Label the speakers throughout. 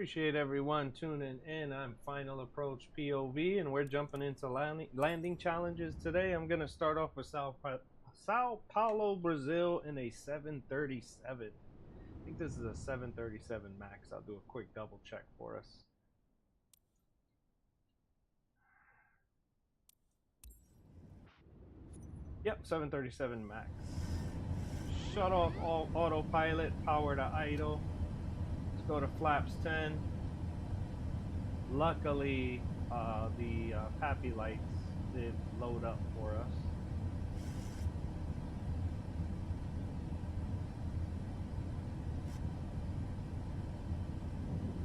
Speaker 1: Appreciate everyone tuning in. I'm Final Approach POV, and we're jumping into landing challenges today. I'm going to start off with Sao Paulo, Brazil in a 737. I think this is a 737 MAX. I'll do a quick double check for us. Yep, 737 MAX. Shut off all autopilot, power to idle. Let's go to flaps 10. Luckily, the PAPI lights did load up for us.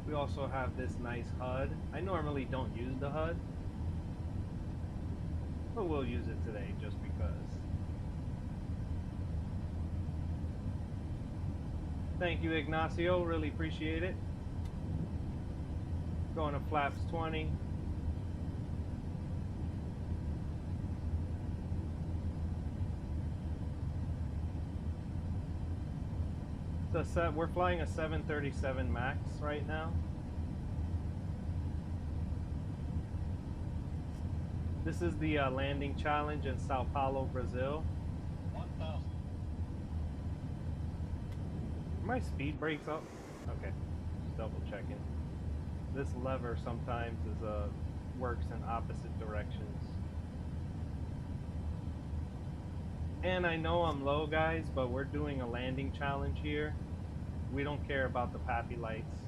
Speaker 1: We also have this nice HUD. I normally don't use the HUD, but we'll use it today just because. Thank you, Ignacio. Really appreciate it. Going to flaps 20. So we're flying a 737 MAX right now. This is the landing challenge in Sao Paulo, Brazil.
Speaker 2: 1,000.
Speaker 1: Are my speed brakes up? Okay, just double checking. This lever sometimes works in opposite directions. And I know I'm low, guys, but we're doing a landing challenge here. We don't care about the PAPI lights.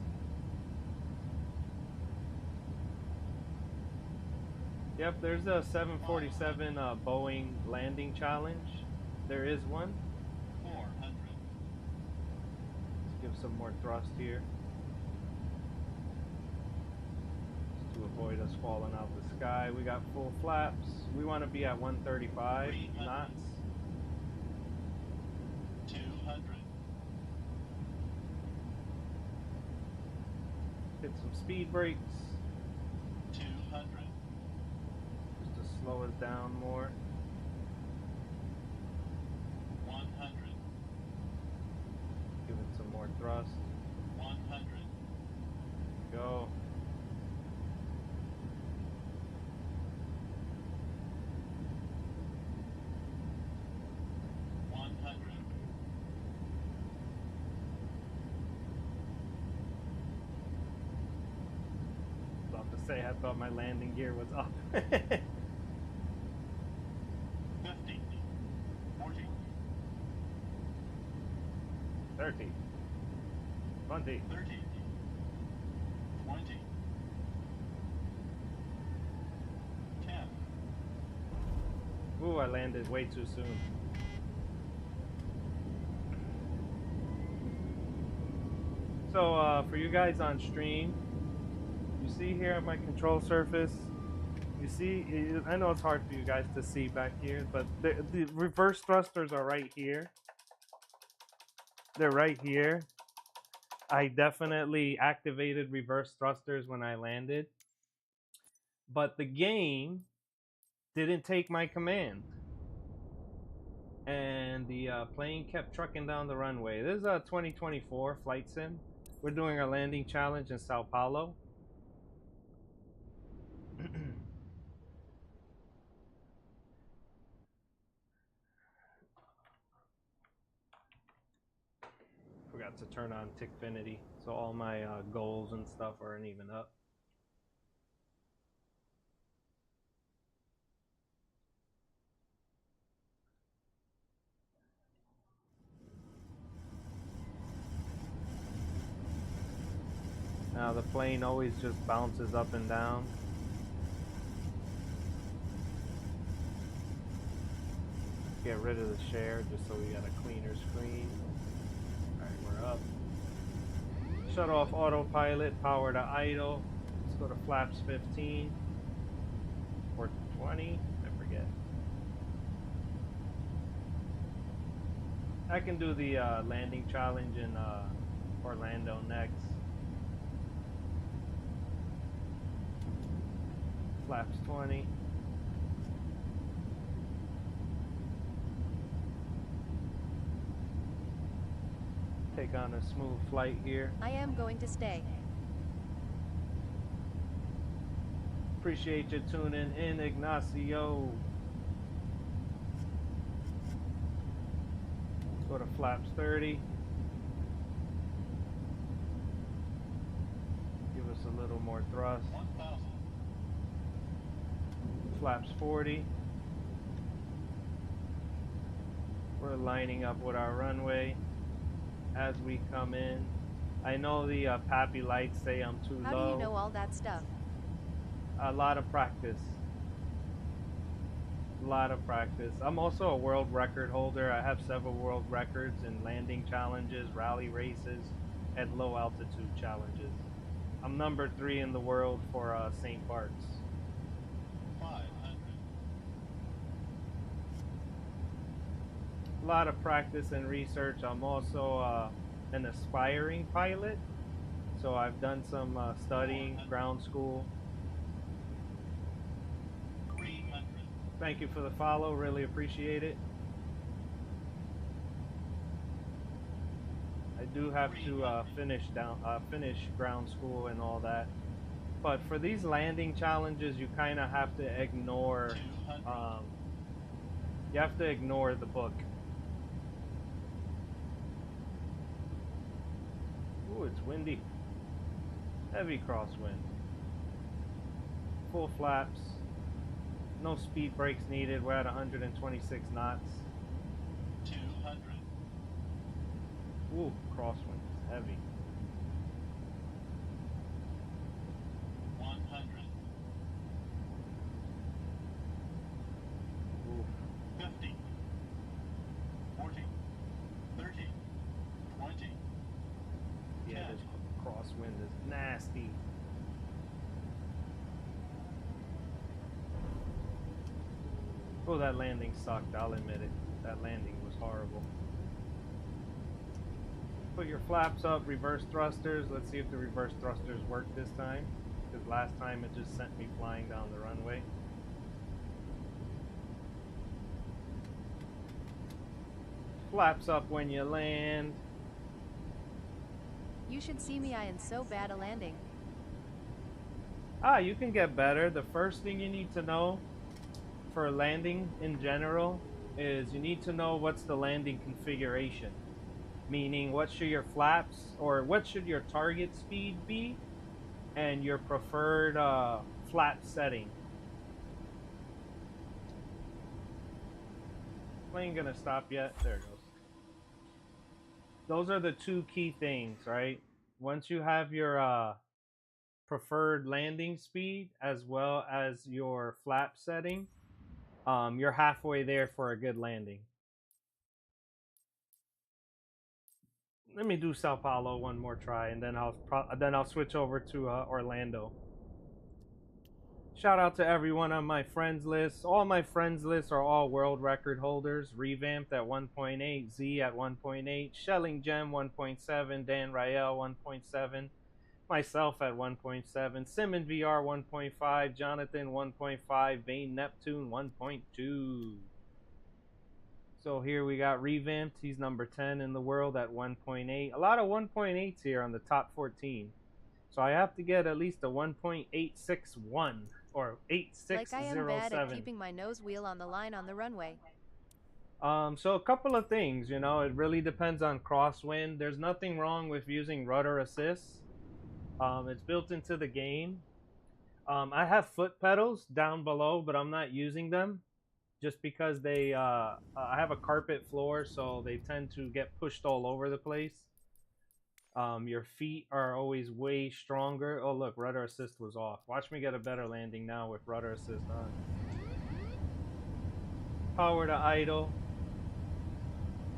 Speaker 1: Yep, there's a 747 Boeing landing challenge. There is one.
Speaker 2: 400.
Speaker 1: Let's give some more thrust here, just to avoid us falling out the sky. We got full flaps. We want to be at 135 knots.
Speaker 2: 200.
Speaker 1: Hit some speed brakes
Speaker 2: 200.
Speaker 1: just to slow us down more.
Speaker 2: 100.
Speaker 1: Give it some more thrust.
Speaker 2: 100.
Speaker 1: Go. About to say, I thought my landing gear was up.
Speaker 2: 50. 40.
Speaker 1: 30. 20.
Speaker 2: 30. 20. 10.
Speaker 1: Ooh, I landed way too soon. So for you guys on stream, you see here on my control surface, you see, I know it's hard for you guys to see back here, but the reverse thrusters are right here. They're right here. I definitely activated reverse thrusters when I landed, but the game didn't take my command, and the plane kept trucking down the runway. This is a 2024 flight sim. We're doing our landing challenge in Sao Paulo. Forgot to turn on Tickfinity, so all my goals and stuff aren't even up. Now the plane always just bounces up and down. Get rid of the share just so we got a cleaner screen. Alright, we're up. Shut off autopilot, power to idle. Let's go to flaps 15 or 20, I forget. I can do the landing challenge in Orlando next. Flaps 20. Take on a smooth flight here.
Speaker 3: I am going to stay.
Speaker 1: Appreciate you tuning in, Ignacio. Let's go to flaps 30. Give us a little more thrust.
Speaker 2: 1,000.
Speaker 1: Flaps 40. We're lining up with our runway as we come in. I know the Pappy lights say I'm too low.
Speaker 3: How do you know all that stuff?
Speaker 1: A lot of practice. A lot of practice. I'm also a world record holder. I have several world records in landing challenges, rally races, and low altitude challenges. I'm number 3 in the world for St. Bart's.
Speaker 2: 500.
Speaker 1: A lot of practice and research. I'm also an aspiring pilot, so I've done some studying, ground school.
Speaker 2: 300.
Speaker 1: Thank you for the follow, really appreciate it. I do have to finish ground school and all that, but for these landing challenges, you kind of have to ignore.
Speaker 2: 200.
Speaker 1: You have to ignore the book. Ooh, it's windy. Heavy crosswind. Full flaps. No speed brakes needed. We're at 126 knots.
Speaker 2: 200.
Speaker 1: Ooh, crosswind is heavy.
Speaker 2: 100.
Speaker 1: Ooh.
Speaker 2: 50. 40. 30. 20.
Speaker 1: Yeah,
Speaker 2: 10.
Speaker 1: this crosswind is nasty. Oh, that landing sucked, I'll admit it. That landing was horrible. Put your flaps up, reverse thrusters. Let's see if the reverse thrusters work this time, because last time it just sent me flying down the runway. Flaps up when you land.
Speaker 3: You should see me, I am so bad at landing.
Speaker 1: You can get better. The first thing you need to know for landing in general is you need to know what's the landing configuration. Meaning, what should your flaps, or what should your target speed be, and your preferred flap setting. Plane gonna stop yet? There it goes. Those are the two key things, right? Once you have your preferred landing speed as well as your flap setting, you're halfway there for a good landing. Let me do Sao Paulo one more try, and then I'll switch over to Orlando. Shout out to everyone on my friends list. All my friends lists are all world record holders. Revamped at 1.8, Z at 1.8, Shelling Gem 1.7, Dan Rael 1.7, myself at 1.7, Simon VR 1.5, Jonathan 1.5, Vane Neptune 1.2. So here we got Revamped. He's number 10 in the world at 1.8. A lot of 1.8s here on the top 14. So I have to get at least a 1.861 or 8607.
Speaker 3: Like I am bad at keeping my nose wheel on the line on the runway.
Speaker 1: So a couple of things, you know, it really depends on crosswind. There's nothing wrong with using rudder assist. It's built into the game. I have foot pedals down below, but I'm not using them just because they I have a carpet floor, so they tend to get pushed all over the place. Your feet are always way stronger. Oh look, rudder assist was off. Watch me get a better landing now with rudder assist on. Power to idle.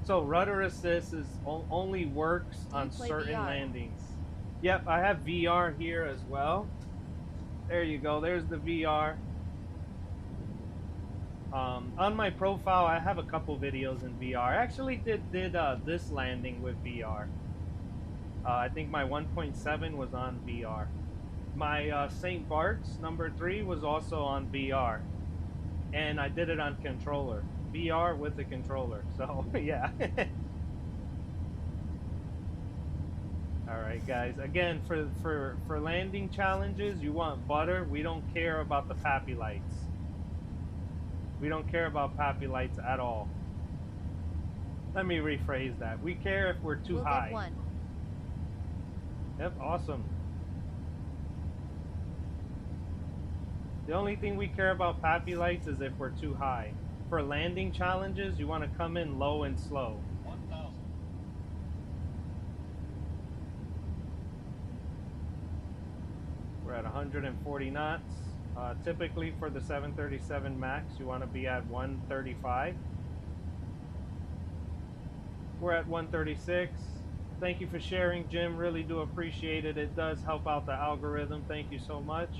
Speaker 1: So rudder assist is only works on certain
Speaker 3: VR?
Speaker 1: landings. Yep, I have VR here as well. There you go. There's the VR. On my profile, I have a couple videos in VR. I actually did this landing with VR. I think my 1.7 was on VR. My St. Bart's number 3 was also on VR. And I did it on controller. VR with the controller. So, yeah. All right, guys. Again, for landing challenges, you want butter. We don't care about the pappy lights. We don't care about pappy lights at all. Let me rephrase that. We care if we're too
Speaker 3: We'll
Speaker 1: high.
Speaker 3: get one.
Speaker 1: Yep, awesome. The only thing we care about pappy lights is if we're too high. For landing challenges, you want to come in low and slow.
Speaker 2: 1,000.
Speaker 1: We're at 140 knots. Typically for the 737 MAX, you want to be at 135. We're at 136. Thank you for sharing, Jim. Really do appreciate it. It does help out the algorithm. Thank you so much.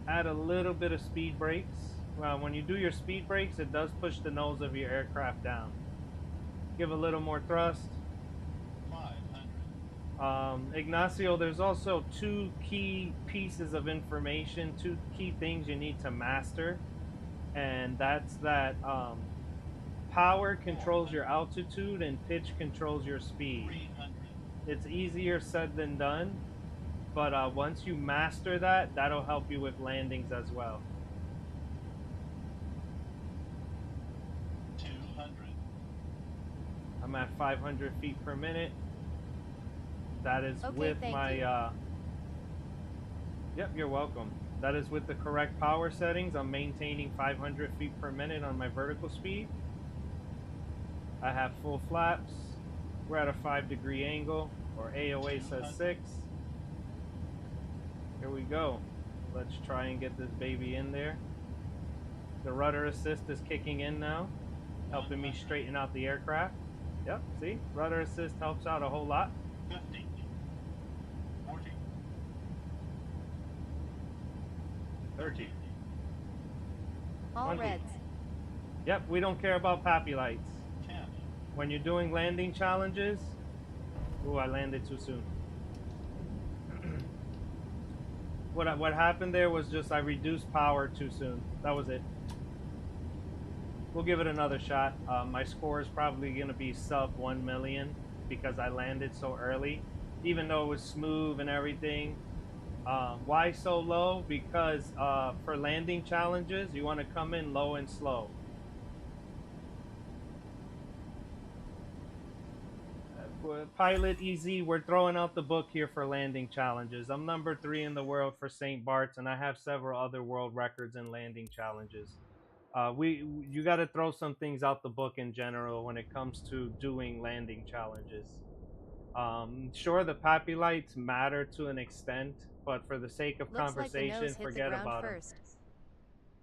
Speaker 1: Add a little bit of speed brakes. When you do your speed brakes, it does push the nose of your aircraft down. Give a little more thrust.
Speaker 2: 500.
Speaker 1: Ignacio, there's also two key pieces of information, two key things you need to master. And that's that power controls your altitude and pitch controls your speed.
Speaker 2: 300.
Speaker 1: It's easier said than done. But once you master that, that'll help you with landings as well.
Speaker 2: 200.
Speaker 1: I'm at 500 feet per minute. That is
Speaker 3: Okay,
Speaker 1: with
Speaker 3: thank
Speaker 1: my,
Speaker 3: you.
Speaker 1: Yep, you're welcome. That is with the correct power settings. I'm maintaining 500 feet per minute on my vertical speed. I have full flaps. We're at a 5-degree angle, or AOA says 6. Here we go. Let's try and get this baby in there. The rudder assist is kicking in now, helping me straighten out the aircraft. Yep, see? Rudder assist helps out a whole lot.
Speaker 2: 50. 40.
Speaker 1: 30.
Speaker 3: All
Speaker 1: 20.
Speaker 3: reds.
Speaker 1: Yep, we don't care about pappy lights.
Speaker 2: 10.
Speaker 1: When you're doing landing challenges... Ooh, I landed too soon. What happened there was just I reduced power too soon. That was it. We'll give it another shot. My score is probably going to be sub 1 million because I landed so early, even though it was smooth and everything. Why so low? Because for landing challenges, you want to come in low and slow. Pilot EZ, we're throwing out the book here for landing challenges. I'm number 3 in the world for St. Bart's, and I have several other world records in landing challenges. You got to throw some things out the book in general when it comes to doing landing challenges. Sure, the pappy lights matter to an extent, but for the sake of
Speaker 3: Looks like the
Speaker 1: conversation,
Speaker 3: nose hit the
Speaker 1: forget
Speaker 3: ground
Speaker 1: about them.
Speaker 3: first.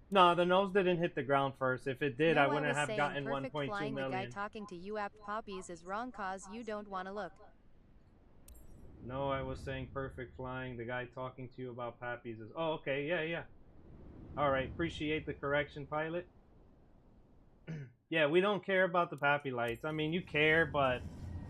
Speaker 1: No, the nose didn't hit the ground first. If it did,
Speaker 3: No,
Speaker 1: I wouldn't
Speaker 3: was
Speaker 1: have
Speaker 3: saying
Speaker 1: gotten
Speaker 3: perfect
Speaker 1: 1.2
Speaker 3: flying. The guy
Speaker 1: million.
Speaker 3: talking to you apt poppies is wrong cause you don't want to look.
Speaker 1: No, I was saying perfect flying. The guy talking to you about pappies is... Oh, okay, yeah. All right, appreciate the correction, pilot. Yeah, we don't care about the pappy lights. I mean, you care, but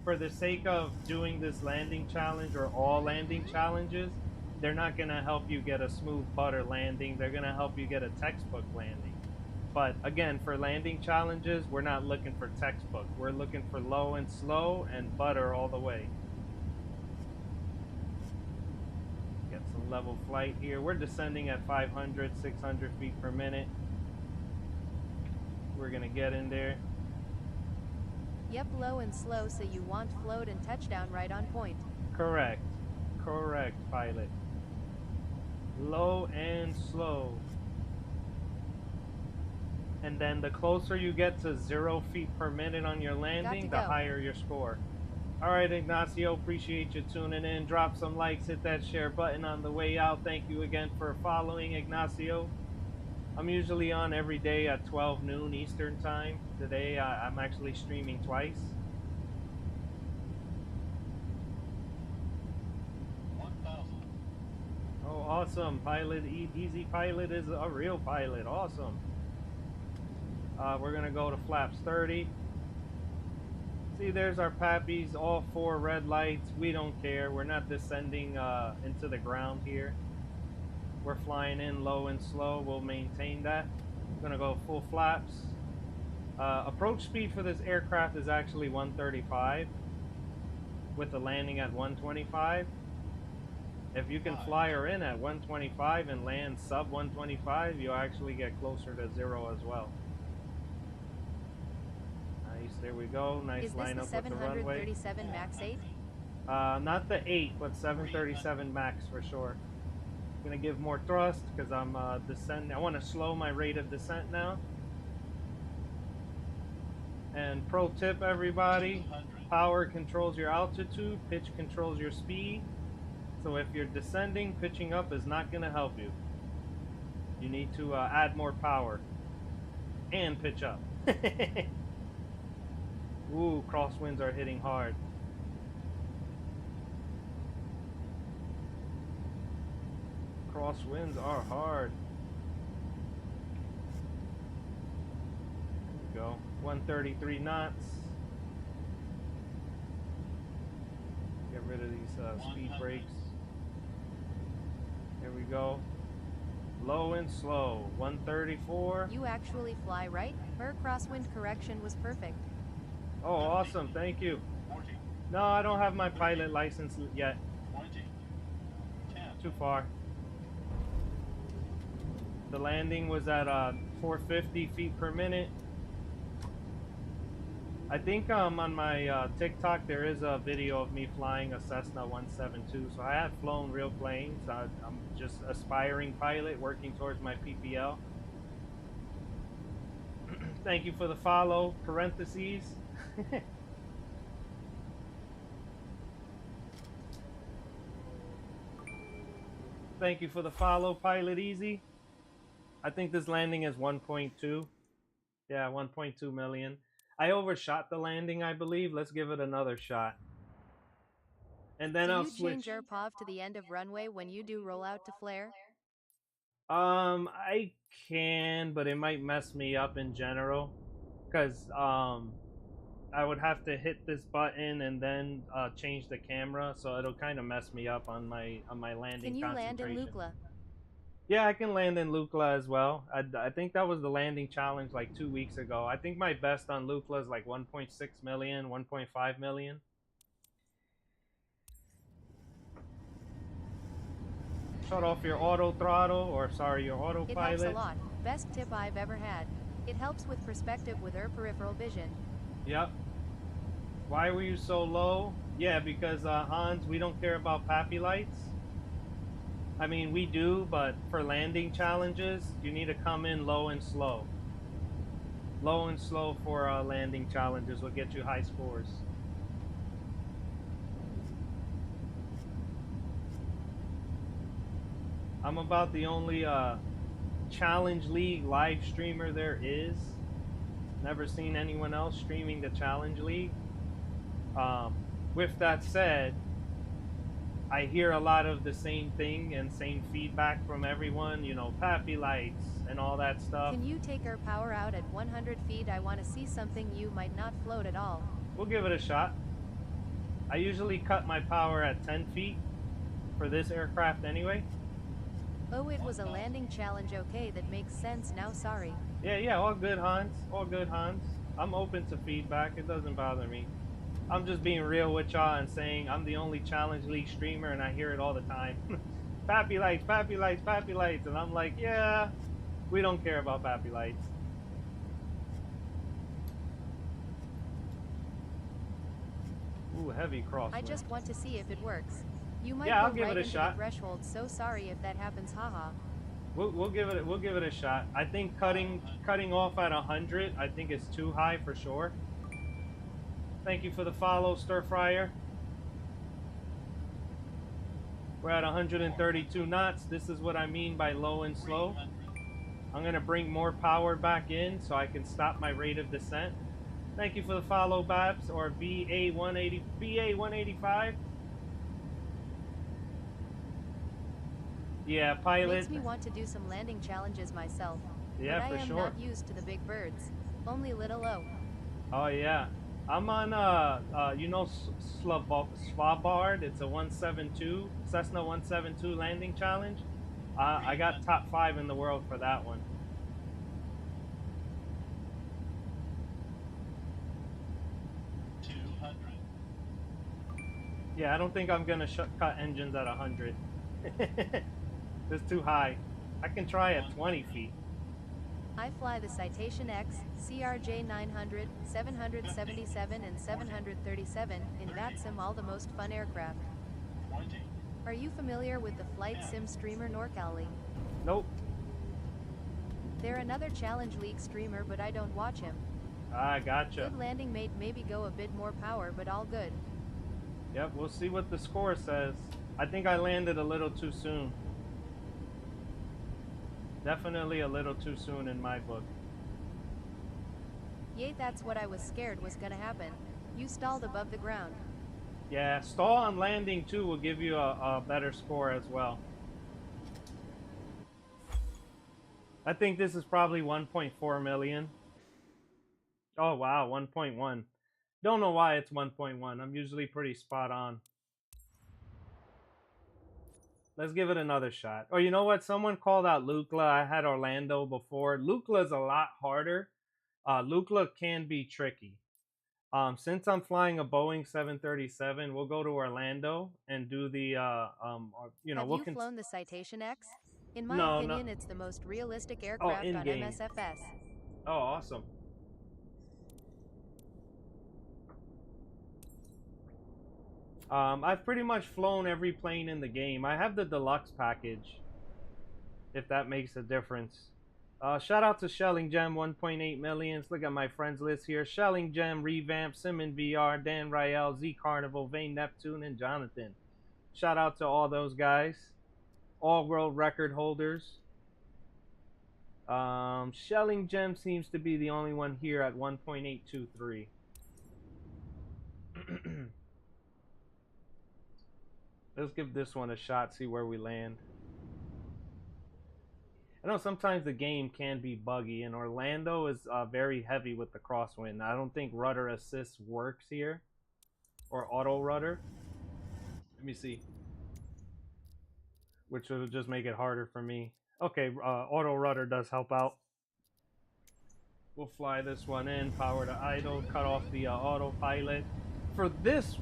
Speaker 1: for the sake of doing this landing challenge or all landing challenges, they're not going to help you get a smooth butter landing. They're going to help you get a textbook landing. But again, for landing challenges, we're not looking for textbook. We're looking for low and slow and butter all the way. Get some level flight here. We're descending at 500, 600 feet per minute. We're going to get in there.
Speaker 3: Yep, low and slow, so you want float and touchdown right on point.
Speaker 1: Correct, pilot. Low and slow. And then the closer you get to 0 feet per minute on your landing, the higher your score. All right, Ignacio, appreciate you tuning in. Drop some likes, hit that share button on the way out. Thank you again for following, Ignacio. I'm usually on every day at 12 noon Eastern time. Today, I'm actually streaming twice.
Speaker 2: 1,000.
Speaker 1: Oh, awesome. Pilot, Easy Pilot is a real pilot. Awesome. We're going to go to flaps 30. See, there's our pappies, all 4 red lights. We don't care. We're not descending into the ground here. We're flying in low and slow. We'll maintain that. I'm going to go full flaps. Approach speed for this aircraft is actually 135. with a landing at 125. If you can fly her in at 125 and land sub 125, you'll actually get closer to 0 as well. Nice, there we go. Nice
Speaker 3: Is this the
Speaker 1: lineup with the runway.
Speaker 3: 737 MAX 8?
Speaker 1: Not the 8, but 737 Max for sure. I'm gonna give more thrust because I'm descending. I want to slow my rate of descent now. And pro tip, everybody, power controls your altitude, pitch controls your speed. So if you're descending, pitching up is not going to help you. You need to add more power and pitch up. Ooh, crosswinds are hitting hard. Crosswinds are hard. There we go. 133 knots. Get rid of these speed brakes. Here we go. Low and slow. 134.
Speaker 3: You actually fly right? Her crosswind correction was perfect.
Speaker 1: Oh, awesome. Thank you.
Speaker 2: 40,
Speaker 1: No, I don't have my pilot license yet.
Speaker 2: 20, 10,
Speaker 1: Too far. The landing was at 450 feet per minute. I think on my TikTok there is a video of me flying a Cessna 172. So I have flown real planes. I'm just aspiring pilot working towards my PPL. Thank you for the follow. Parentheses. Thank you for the follow, Pilot Easy. I think this landing is 1.2. Yeah, 1.2 million. I overshot the landing, I believe. Let's give it another shot. And then I'll switch.
Speaker 3: Do you change your POV to the end of runway when you do rollout to flare?
Speaker 1: I can, but it might mess me up in general. Because I would have to hit this button and then change the camera, so it'll kind of mess me up on my landing.
Speaker 3: Can you land in
Speaker 1: concentration.
Speaker 3: Lukla?
Speaker 1: Yeah, I can land in Lukla as well. I think that was the landing challenge like 2 weeks ago. I think my best on Lukla is like 1.6 million, 1.5 million. Shut off your auto throttle, or sorry, your autopilot.
Speaker 3: It helps a lot. Best tip I've ever had. It helps with perspective with her peripheral vision.
Speaker 1: Yep. Why were you so low? Yeah, because Hans, we don't care about pappy lights. I mean, we do, but for landing challenges, you need to come in low and slow. Low and slow for landing challenges will get you high scores. I'm about the only Challenge League live streamer there is. Never seen anyone else streaming the Challenge League. With that said, I hear a lot of the same thing and same feedback from everyone, you know, pappy lights and all that stuff.
Speaker 3: Can you take our power out at 100 feet? I want to see something you might not float at all.
Speaker 1: We'll give it a shot. I usually cut my power at 10 feet for this aircraft anyway.
Speaker 3: Oh, it was a landing challenge. Okay, that makes sense now. Sorry.
Speaker 1: Yeah, all good, Hans. All good, Hans. I'm open to feedback. It doesn't bother me. I'm just being real with y'all and saying I'm the only Challenge League streamer and I hear it all the time. Pappy lights, pappy lights, pappy lights. And I'm like, yeah, we don't care about pappy lights. Ooh, heavy crosswind.
Speaker 3: I just want to see if it works. You might
Speaker 1: Yeah,
Speaker 3: go
Speaker 1: I'll give
Speaker 3: right
Speaker 1: it a
Speaker 3: into
Speaker 1: shot.
Speaker 3: the threshold. So sorry if that happens. Haha.
Speaker 1: We'll give it a shot. I think cutting off at 100, I think is too high for sure. Thank you for the follow, Stir Fryer. We're at 132 knots. This is what I mean by low and slow. I'm gonna bring more power back in so I can stop my rate of descent. Thank you for the follow, Babs, or BA185. Yeah, pilot.
Speaker 3: Makes me want to do some landing challenges myself.
Speaker 1: Yeah,
Speaker 3: but
Speaker 1: for
Speaker 3: I am
Speaker 1: sure.
Speaker 3: not used to the big birds. Only little low.
Speaker 1: Oh yeah, I'm on you know Svalbard. It's a 172 Cessna 172 landing challenge. I got top 5 in the world for that one. Yeah, I don't think I'm gonna cut engines at 100. It's too high. I can try at 20 feet.
Speaker 3: I fly the Citation X, CRJ 900, 777 and 737 in VATSIM, all the most fun aircraft.
Speaker 2: 20,
Speaker 3: Are you familiar with the flight sim streamer NorCali?
Speaker 1: Nope.
Speaker 3: They're another Challenge League streamer, but I don't watch him.
Speaker 1: I gotcha.
Speaker 3: Good landing mate, maybe go a bit more power, but all good.
Speaker 1: Yep, we'll see what the score says. I think I landed a little too soon. Definitely a little too soon in my book.
Speaker 3: Yay, that's what I was scared was gonna happen. You stalled above the ground.
Speaker 1: Yeah, stall on landing too will give you a better score as well. I think this is probably 1.4 million. Oh wow, 1.1. Don't know why it's 1.1. I'm usually pretty spot on. Let's give it another shot. Oh, you know what? Someone called out Lukla. I had Orlando before. Lukla's a lot harder. Lukla can be tricky. Since I'm flying a Boeing 737, we'll go to Orlando and do the,
Speaker 3: Have
Speaker 1: we'll
Speaker 3: you flown the Citation X? In my
Speaker 1: No,
Speaker 3: opinion,
Speaker 1: no.
Speaker 3: it's the most realistic
Speaker 1: Oh,
Speaker 3: aircraft on
Speaker 1: in-game.
Speaker 3: MSFS.
Speaker 1: Oh, awesome. I've pretty much flown every plane in the game. I have the deluxe package, if that makes a difference. Shout out to Shelling Gem, 1.8 millions. Look at my friends list here. Shelling Gem, Revamp, Simon VR, Dan Rael, Z Carnival, Vane Neptune, and Jonathan. Shout out to all those guys. All world record holders. Shelling Gem seems to be the only one here at 1.823. Let's give this one a shot, see where we land. I know sometimes the game can be buggy, and Orlando is very heavy with the crosswind. I don't think rudder assist works here, or auto rudder. Let me see. Which will just make it harder for me. Okay, auto rudder does help out. We'll fly this one in, power to idle, cut off the autopilot. For this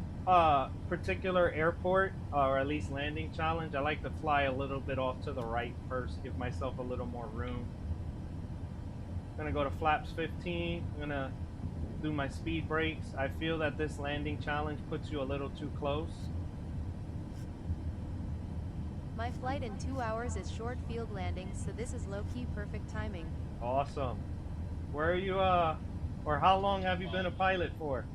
Speaker 1: particular airport, or at least landing challenge, I like to fly a little bit off to the right first, give myself a little more room. I'm gonna go to flaps 15. I'm gonna do my speed brakes. I feel that this landing challenge puts you a little too close.
Speaker 3: My flight in 2 hours is short field landing, so this is low-key perfect timing.
Speaker 1: Awesome. Where are you, or how long have you been a pilot for?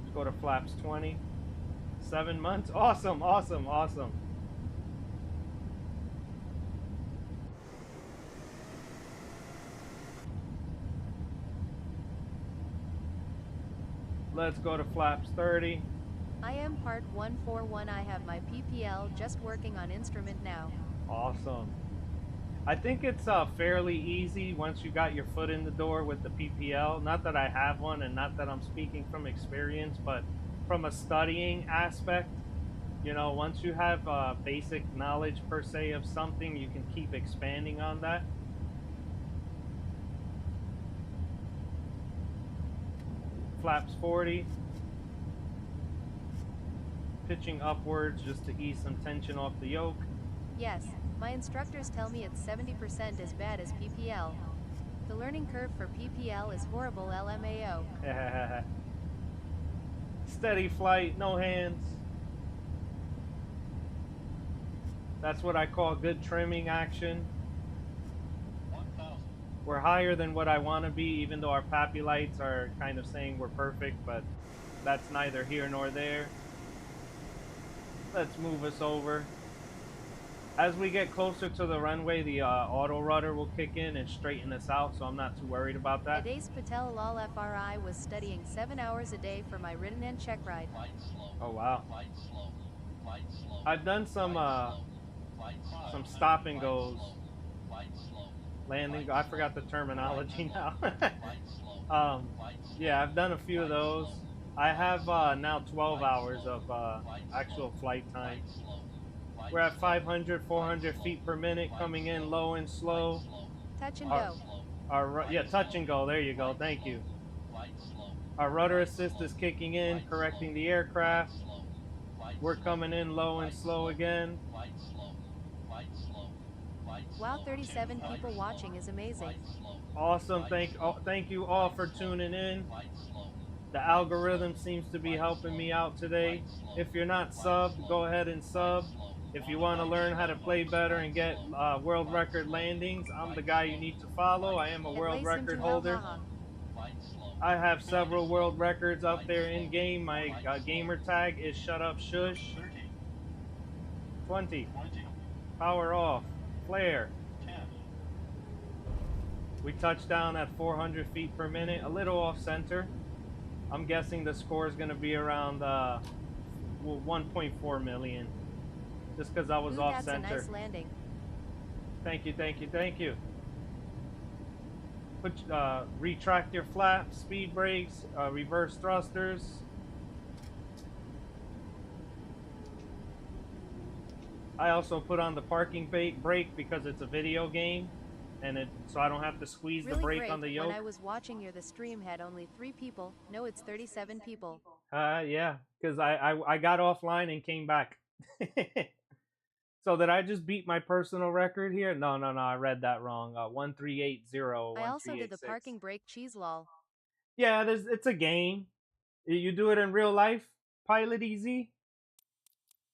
Speaker 1: Let's go to flaps 20. 7 months? Awesome, awesome, awesome. Let's go to flaps 30.
Speaker 3: I am part 141. I have my PPL, just working on instrument now.
Speaker 1: Awesome. I think it's fairly easy once you got your foot in the door with the PPL. Not that I have one, and not that I'm speaking from experience, but from a studying aspect, you know, once you have basic knowledge per se of something, you can keep expanding on that. Flaps 40. Pitching upwards just to ease some tension off the yoke.
Speaker 3: Yes, my instructors tell me it's 70% as bad as PPL. The learning curve for PPL is horrible, LMAO.
Speaker 1: Steady flight, no hands. That's what I call good trimming action.
Speaker 2: 1,000,
Speaker 1: We're higher than what I want to be, even though our PAPI lights are kind of saying we're perfect, but that's neither here nor there. Let's move us over. As we get closer to the runway, the auto rudder will kick in and straighten us out, so I'm not too worried about that.
Speaker 3: Ades Patel lol FRI was studying 7 hours a day for my written and check ride.
Speaker 2: flight slow,
Speaker 1: Oh wow.
Speaker 2: flight slow, flight slow.
Speaker 1: I've done some stop and goes,
Speaker 2: Flight slow,
Speaker 1: landing. I forgot the terminology now.
Speaker 2: flight slow,
Speaker 1: Yeah, I've done a few of those. I have now 12 hours of actual flight time. We're at 500, 400 feet per minute, coming in low and slow.
Speaker 3: Touch and go.
Speaker 1: Yeah, touch and go. There you go. Thank you. Our rudder assist is kicking in, correcting the aircraft. We're coming in low and slow again.
Speaker 3: Wow, 37 people watching is amazing.
Speaker 1: Awesome. Thank you all for tuning in. The algorithm seems to be helping me out today. If you're not subbed, go ahead and sub. If you want to learn how to play better and get world record landings, I'm the guy you need to follow. I am a world record holder. I have several world records up there in game. My gamer tag is shut up shush. 20. Power off. Flare. We touched down at 400 feet per minute, a little off center. I'm guessing the score is going to be around 1.4 million. Just because I was
Speaker 3: Ooh,
Speaker 1: off
Speaker 3: that's
Speaker 1: center.
Speaker 3: a nice landing.
Speaker 1: Thank you, thank you, thank you. Retract your flaps, speed brakes, reverse thrusters. I also put on the parking brake because it's a video game, and so I don't have to squeeze
Speaker 3: Really
Speaker 1: the brake
Speaker 3: great.
Speaker 1: on the yoke.
Speaker 3: When I was watching the stream had only 3 people. No, it's 37 people.
Speaker 1: Yeah, because I got offline and came back. So did I just beat my personal record here? No, I read that wrong. 1380.
Speaker 3: I also did the parking brake cheese lol.
Speaker 1: Yeah, it's a game. You do it in real life. Pilot easy.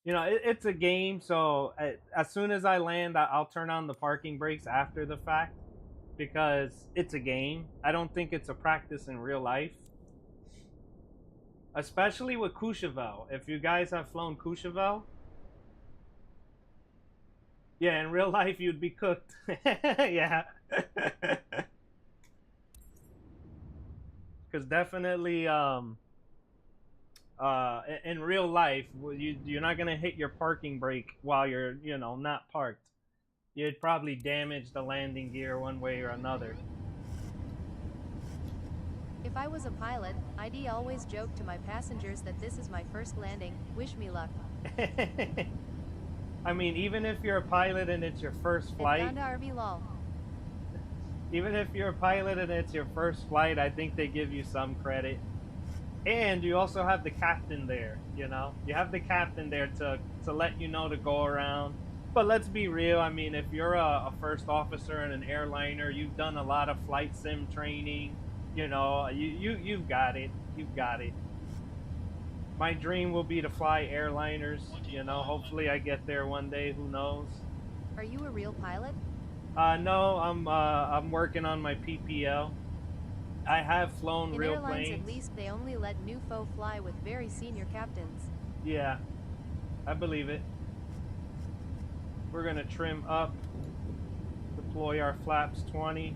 Speaker 1: You know, it's a game. So as soon as I land, I'll turn on the parking brakes after the fact because it's a game. I don't think it's a practice in real life. Especially with Courchevel. If you guys have flown Courchevel, yeah, in real life you'd be cooked. Yeah. Because definitely, in real life, you're not gonna hit your parking brake while you're, not parked. You'd probably damage the landing gear one way or another.
Speaker 3: If I was a pilot, I'd always joke to my passengers that this is my first landing. Wish me luck.
Speaker 1: I mean, even if you're a pilot and it's your first flight, even if you're a pilot and it's your first flight, I think they give you some credit. And you also have the captain there, you have the captain there to let you know to go around. But let's be real. I mean, if you're a first officer in an airliner, you've done a lot of flight sim training. You've got it. You've got it. My dream will be to fly airliners. Hopefully I get there one day. Who knows?
Speaker 3: Are you a real pilot?
Speaker 1: No, I'm working on my PPL. I have flown real planes.
Speaker 3: At least they only let new foe fly with very senior captains.
Speaker 1: Yeah, I believe it. We're gonna trim up, deploy our flaps 20,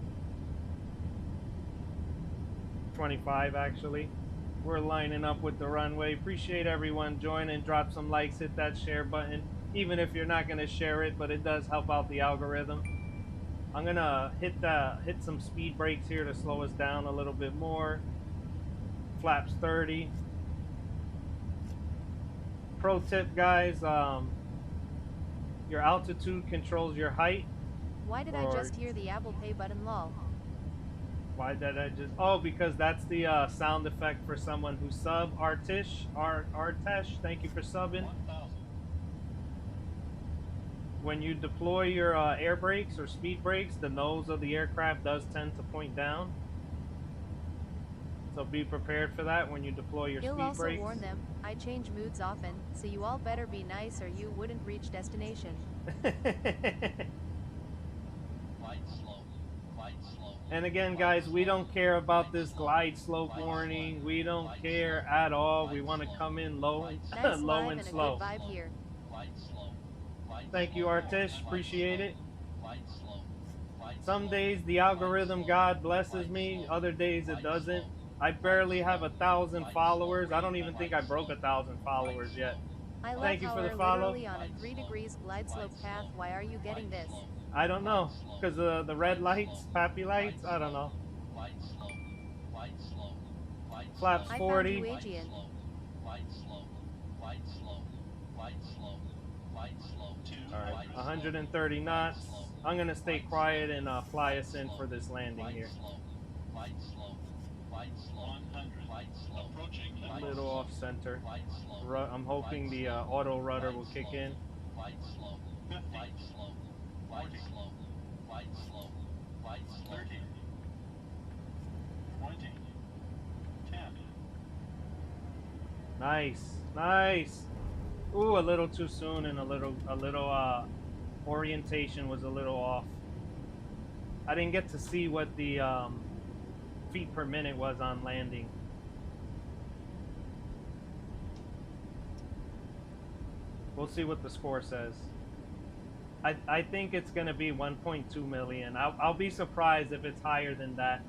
Speaker 1: 25 actually. We're lining up with the runway. Appreciate everyone joining. Drop some likes, hit that share button. Even if you're not gonna share it, but it does help out the algorithm. I'm gonna hit some speed brakes here to slow us down a little bit more. Flaps 30. Pro tip, guys, your altitude controls your height.
Speaker 3: Why did I just hear the Apple Pay button lol?
Speaker 1: Why did I just... Oh, because that's the sound effect for someone who sub. Artesh, thank you for subbing. When you deploy your air brakes or speed brakes, the nose of the aircraft does tend to point down. So be prepared for that when you deploy your speed brakes.
Speaker 3: He'll also warn them, I change moods often, so you all better be nice or you wouldn't reach destination.
Speaker 1: And again, guys, we don't care about this glide slope warning. We don't care at all. We want to come in low,
Speaker 3: nice
Speaker 1: low and slow.
Speaker 3: A good vibe here.
Speaker 1: Thank you, Artish. Appreciate it. Some days the algorithm God blesses me. Other days it doesn't. I barely have 1,000 followers. I don't even think I broke 1,000 followers yet.
Speaker 3: I love
Speaker 1: Thank you
Speaker 3: how
Speaker 1: for the
Speaker 3: we're
Speaker 1: follow.
Speaker 3: literally on a 3 degrees glide slope path. Why are you getting this?
Speaker 1: I don't know. Because of the red lights, pappy lights? I don't know. Flaps 40. Alright, 130 knots. I'm gonna stay quiet and fly us in for this landing here.
Speaker 2: Right slow. Right slow. 100. Right slow. Approaching.
Speaker 1: A little off center.
Speaker 2: Right slow.
Speaker 1: I'm hoping the auto rudder will kick in.
Speaker 2: Right slow. 50. Right slow. Right slow. Right slow. Right slow. 30. 20. 10.
Speaker 1: Nice, nice. Ooh, a little too soon, and a little orientation was a little off. I didn't get to see what the feet per minute was on landing. We'll see what the score says. I think it's gonna be 1.2 million. I'll be surprised if it's higher than that.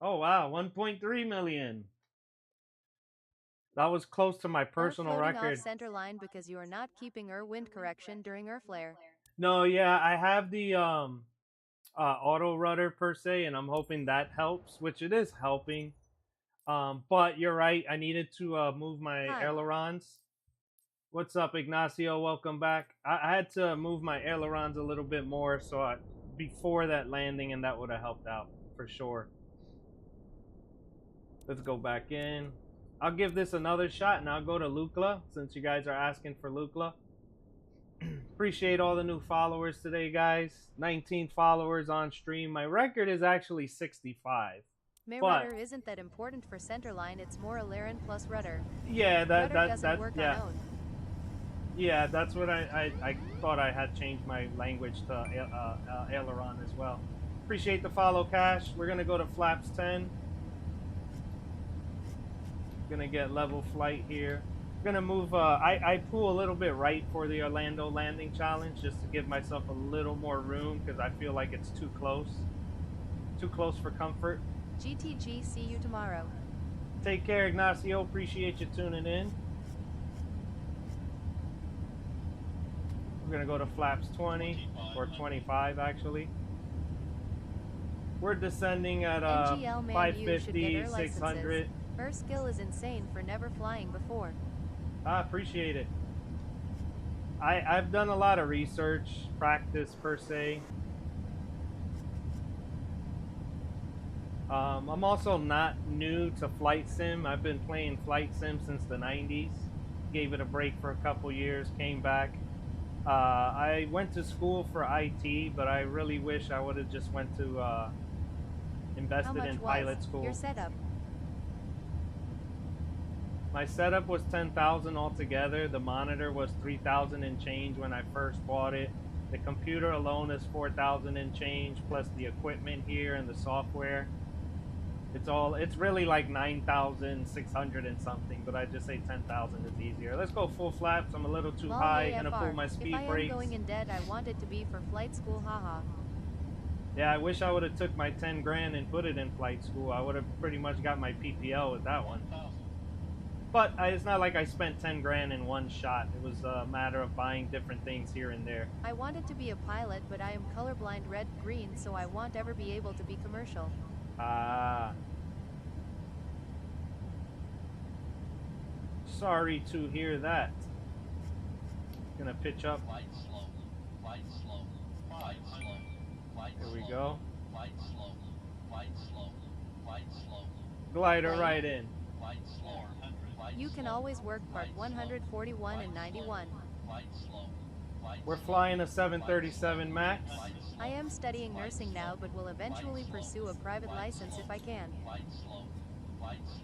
Speaker 1: Oh wow, 1.3 million. That was close to my personal
Speaker 3: floating
Speaker 1: record.
Speaker 3: Off center line because you are not keeping wind correction during flare.
Speaker 1: No, yeah, I have the auto rudder per se, and I'm hoping that helps, which it is helping. But you're right, I needed to move my ailerons. What's up, Ignacio? Welcome back. I had to move my ailerons a little bit more before that landing, and that would have helped out for sure. Let's go back in. I'll give this another shot, and I'll go to Lukla, since you guys are asking for Lukla. Appreciate all the new followers today, guys. 19 followers on stream. My record is actually 65.
Speaker 3: Rudder isn't that important for centerline. It's more aileron plus rudder.
Speaker 1: Yeah,
Speaker 3: that doesn't work
Speaker 1: yeah.
Speaker 3: on own.
Speaker 1: Yeah, that's what I thought. I had changed my language to aileron as well. Appreciate the follow, Cash. We're gonna go to flaps 10. Gonna get level flight here. Gonna move. I pull a little bit right for the Orlando landing challenge just to give myself a little more room because I feel like it's too close for comfort.
Speaker 3: GTG, see you tomorrow.
Speaker 1: Take care, Ignacio. Appreciate you tuning in. We're gonna go to flaps 20 or 25 actually. We're descending at 550, 600.
Speaker 3: Her skill is insane for never flying before.
Speaker 1: I appreciate it. I've done a lot of research, practice per se. I'm also not new to flight sim. I've been playing flight sim since the 90s. Gave it a break for a couple years, came back. I went to school for IT, but I really wish I would have just went to invested in pilot school.
Speaker 3: Your setup?
Speaker 1: My setup was 10,000 altogether. The monitor was 3,000 and change when I first bought it. The computer alone is 4,000 and change, plus the equipment here and the software. It's really like 9,600 and something, but I just say 10,000 is easier. Let's go full flaps. I'm a little too high. Gonna pull my speed brakes.
Speaker 3: If I am going in debt, I want it to be for flight school, haha.
Speaker 1: Yeah, I wish I would have took my 10 grand and put it in flight school. I would have pretty much got my PPL with that one. But it's not like I spent 10 grand in one shot. It was a matter of buying different things here and there.
Speaker 3: I wanted to be a pilot, but I am colorblind red-green, so I won't ever be able to be commercial.
Speaker 1: Ah. Sorry to hear that. Gonna pitch up.
Speaker 2: Flight slow. Flight slow. Flight slow. Flight
Speaker 1: Here we
Speaker 2: slow.
Speaker 1: go.
Speaker 2: Flight slow. Flight slow. Flight slow.
Speaker 1: Glider right in.
Speaker 2: Flight slow.
Speaker 3: You can always work part 141 and 91.
Speaker 2: Flight slow.
Speaker 1: We're flying a 737 MAX.
Speaker 3: I am studying nursing now, but will eventually pursue a private license if I can.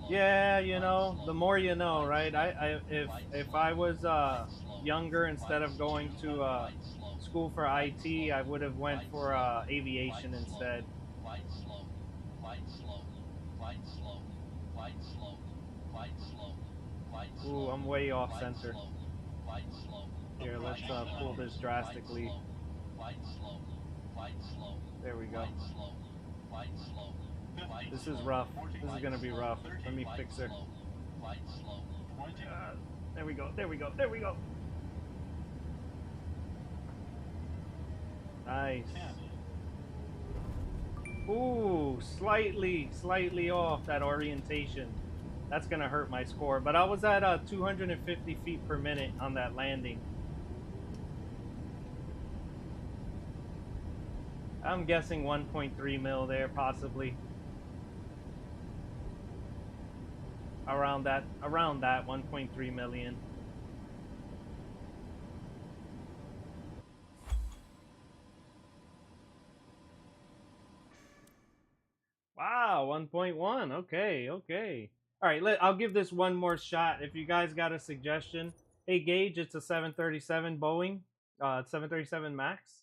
Speaker 1: Yeah, you know, the more you know, right? If I was younger, instead of going to school for IT, I would have went for aviation instead. Ooh, I'm way off center. Here, let's pull this drastically. There we go. This is rough. This is gonna be rough. Let me fix it. There we go. There we go. There we go. Nice. Ooh, slightly off that orientation. That's gonna hurt my score. But I was at 250 feet per minute on that landing. I'm guessing 1.3 mil there, possibly. Around that 1.3 million. Wow, 1.1. Okay, okay. All right, I'll give this one more shot. If you guys got a suggestion, hey Gage, it's a 737 Boeing, 737 Max.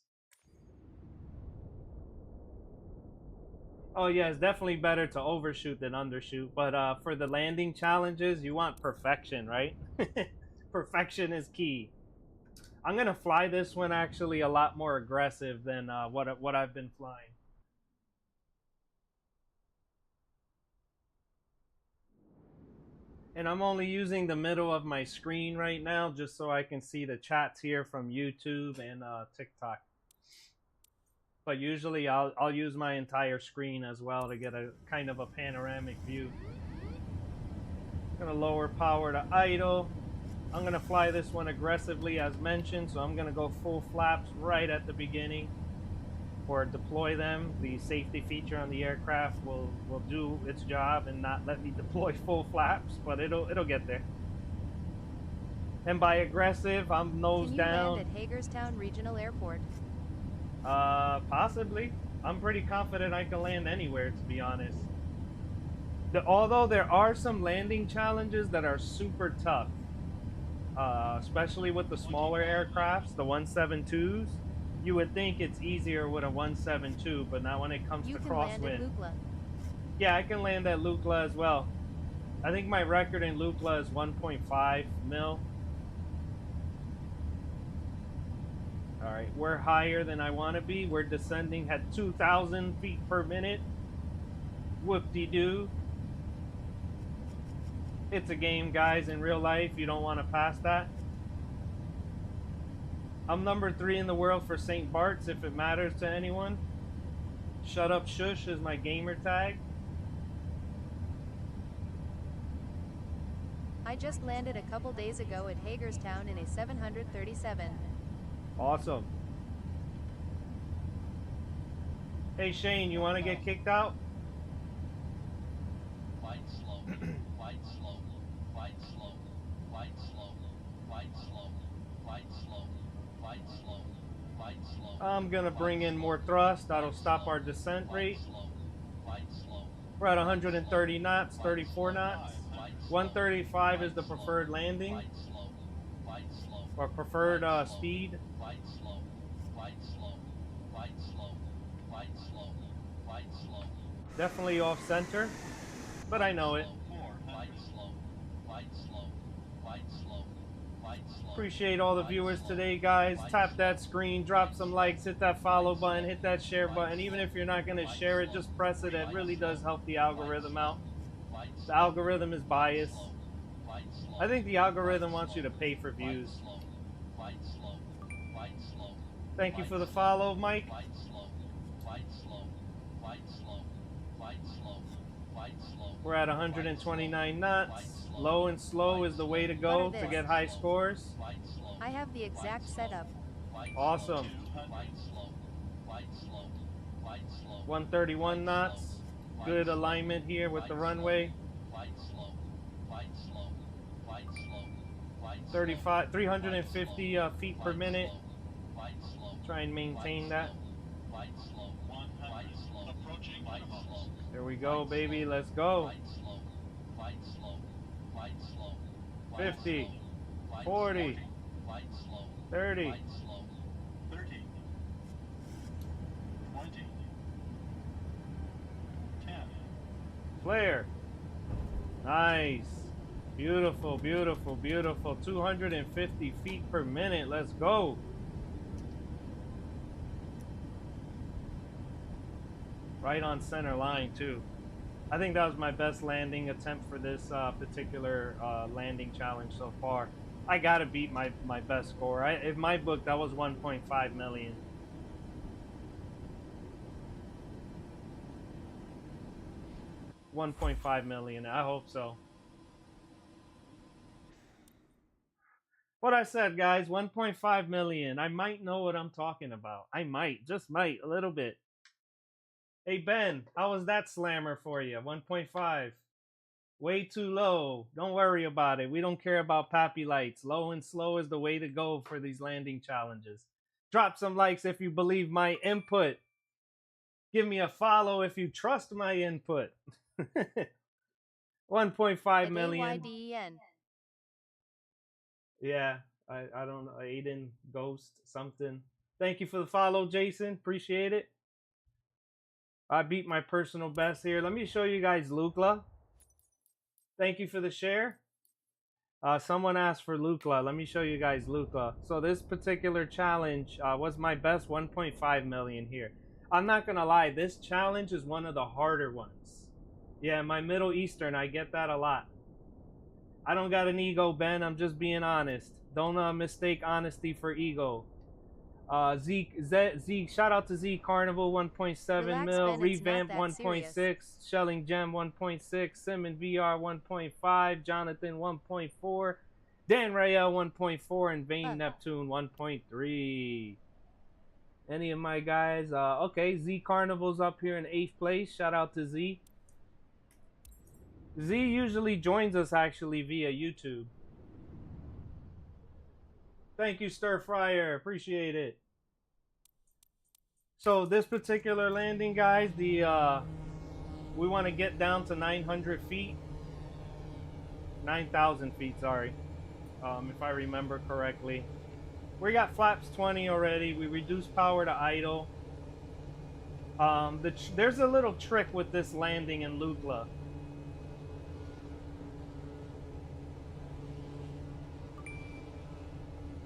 Speaker 1: Oh yeah, it's definitely better to overshoot than undershoot. But for the landing challenges, you want perfection, right? Perfection is key. I'm gonna fly this one actually a lot more aggressive than what I've been flying. And I'm only using the middle of my screen right now just so I can see the chats here from YouTube and TikTok. But usually I'll use my entire screen as well to get a kind of a panoramic view. Gonna lower power to idle. I'm gonna fly this one aggressively as mentioned, so I'm gonna go full flaps right at the beginning. Or deploy them. The safety feature on the aircraft will do its job and not let me deploy full flaps, but it'll get there. And by aggressive, I'm nose down.
Speaker 3: Can you land at Hagerstown Regional Airport?
Speaker 1: Possibly. I'm pretty confident I can land anywhere, to be honest. Although there are some landing challenges that are super tough, especially with the smaller aircrafts, the 172s. You would think it's easier with a 172, but not when it comes to crosswind. Yeah, I can land at Lukla as well. I think my record in Lukla is 1.5 mil. All right, we're higher than I want to be. We're descending at 2,000 feet per minute. Whoop-de-doo. It's a game, guys. In real life, you don't want to pass that. I'm number 3 in the world for St. Bart's, if it matters to anyone. Shut up, shush is my gamer tag.
Speaker 3: I just landed a couple days ago at Hagerstown in a 737.
Speaker 1: Awesome. Hey Shane, you want to get kicked out?
Speaker 2: Fight slow, fight slow, fight slow, fight slow, fight slow, fight slow, fight slow, fight slow.
Speaker 1: I'm gonna bring in more thrust. That'll stop our descent rate. We're at 130 knots, 34 knots. 135 is the preferred landing, or preferred speed. Definitely off center, but I know it. Appreciate all the viewers today, guys. Tap that screen, drop some likes, hit that follow button, hit that share button. Even if you're not going to share it, just press it. It really does help the algorithm out. The algorithm is biased. I think the algorithm wants you to pay for views. Thank you for the follow, Mike. We're at 129 knots. Low and slow is the way to go to get high scores.
Speaker 3: I have the exact setup.
Speaker 1: Awesome. 131 knots. Good alignment here with the runway. 350 feet per minute. Try and maintain that. There we go, baby. Let's go. 50, 40, 30,
Speaker 2: 20, 10.
Speaker 1: flare. Nice. Beautiful, beautiful, beautiful. 250 feet per minute. Let's go. Right on center line, too. I think that was my best landing attempt for this particular landing challenge so far. I gotta beat my best score. In my book, that was 1.5 million. $1.5 million. I hope so. What I said, guys, 1.5 million. I might know what I'm talking about. I might, just might, a little bit. Hey, Ben, how was that slammer for you? 1.5. Way too low. Don't worry about it. We don't care about pappy lights. Low and slow is the way to go for these landing challenges. Drop some likes if you believe my input. Give me a follow if you trust my input. 1.5 million.
Speaker 3: AYDEN.
Speaker 1: Yeah, I don't know. Aiden, Ghost, something. Thank you for the follow, Jason. Appreciate it. I beat my personal best here. Let me show you guys Lukla. Thank you for the share. Someone asked for Lukla. Let me show you guys Lukla. So this particular challenge was my best 1.5 million here. I'm not going to lie. This challenge is one of the harder ones. Yeah, my Middle Eastern, I get that a lot. I don't got an ego, Ben. I'm just being honest. Don't mistake honesty for ego. Zeke, shout out to Z Carnival 1.7 mil, Revamp 1.6, Shelling Gem 1.6, Simon VR 1.5, Jonathan 1.4, Dan Rael 1.4, and Vane Neptune 1.3. Any of my guys? Okay, Z Carnival's up here in 8th place. Shout out to Z. Z usually joins us actually via YouTube. Thank you, Stir Fryer. Appreciate it. So this particular landing, guys, we want to get down to 900 feet. 9,000 feet, sorry. If I remember correctly. We got flaps 20 already. We reduced power to idle. There's a little trick with this landing in Lukla.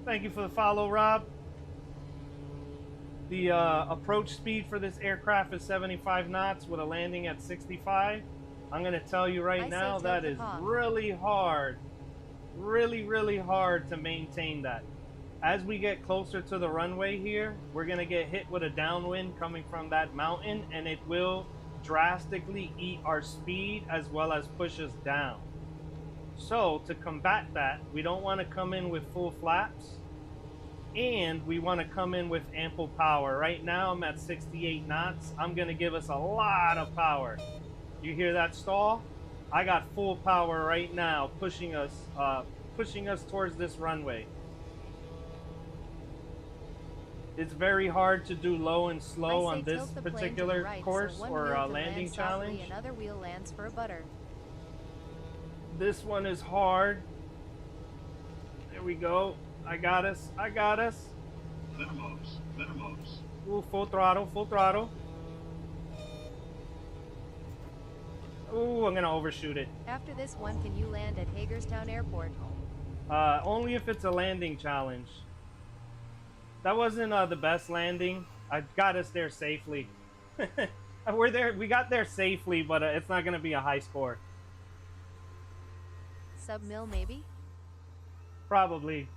Speaker 1: Thank you for the follow, Rob. The approach speed for this aircraft is 75 knots with a landing at 65. I'm going to tell you right now that is really hard. Really, really hard to maintain that. As we get closer to the runway here, we're going to get hit with a downwind coming from that mountain, and it will drastically eat our speed as well as push us down. So to combat that, we don't want to come in with full flaps, and we want to come in with ample power. Right now I'm at 68 knots. I'm going to give us a lot of power. You hear that stall? I got full power right now, pushing us towards this runway. It's very hard to do low and slow on this particular course or landing challenge.
Speaker 3: Another wheel lands for a butter.
Speaker 1: This one is hard. There we go. I got us. I got us.
Speaker 2: Minimums.
Speaker 1: Ooh, full throttle, full throttle. Ooh, I'm gonna overshoot it.
Speaker 3: After this one, can you land at Hagerstown Airport?
Speaker 1: Only if it's a landing challenge. That wasn't the best landing. I got us there safely. We're there. We got there safely, but it's not gonna be a high score.
Speaker 3: Sub-mil maybe?
Speaker 1: Probably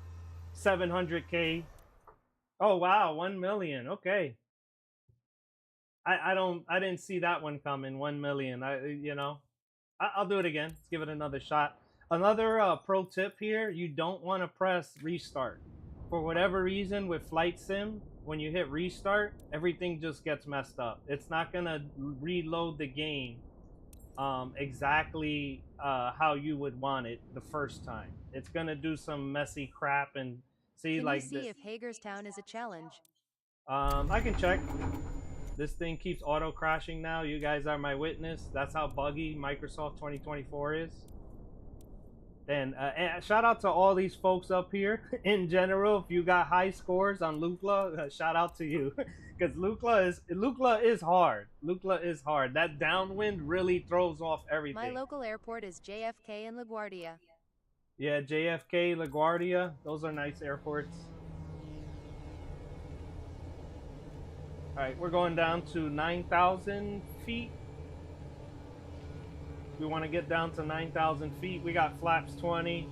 Speaker 1: 700K. Oh wow, 1 million. Okay. I didn't see that one coming. 1 million. I'll do it again. Let's give it another shot. Another pro tip here: you don't want to press restart. For whatever reason, with Flight Sim, when you hit restart, everything just gets messed up. It's not gonna reload the game exactly how you would want it the first time. It's gonna do some messy crap and see.
Speaker 3: Can
Speaker 1: like
Speaker 3: you see
Speaker 1: this.
Speaker 3: if Hagerstown is a challenge?
Speaker 1: I can check. This thing keeps auto crashing now. You guys are my witness. That's how buggy Microsoft 2024 is. And shout out to all these folks up here in general. If you got high scores on Lukla, shout out to you, because Lukla is hard. Lukla is hard. That downwind really throws off everything.
Speaker 3: My local airport is JFK and LaGuardia.
Speaker 1: Yeah, JFK, LaGuardia. Those are nice airports. All right, we're going down to 9,000 feet. We want to get down to 9,000 feet. We got flaps 20.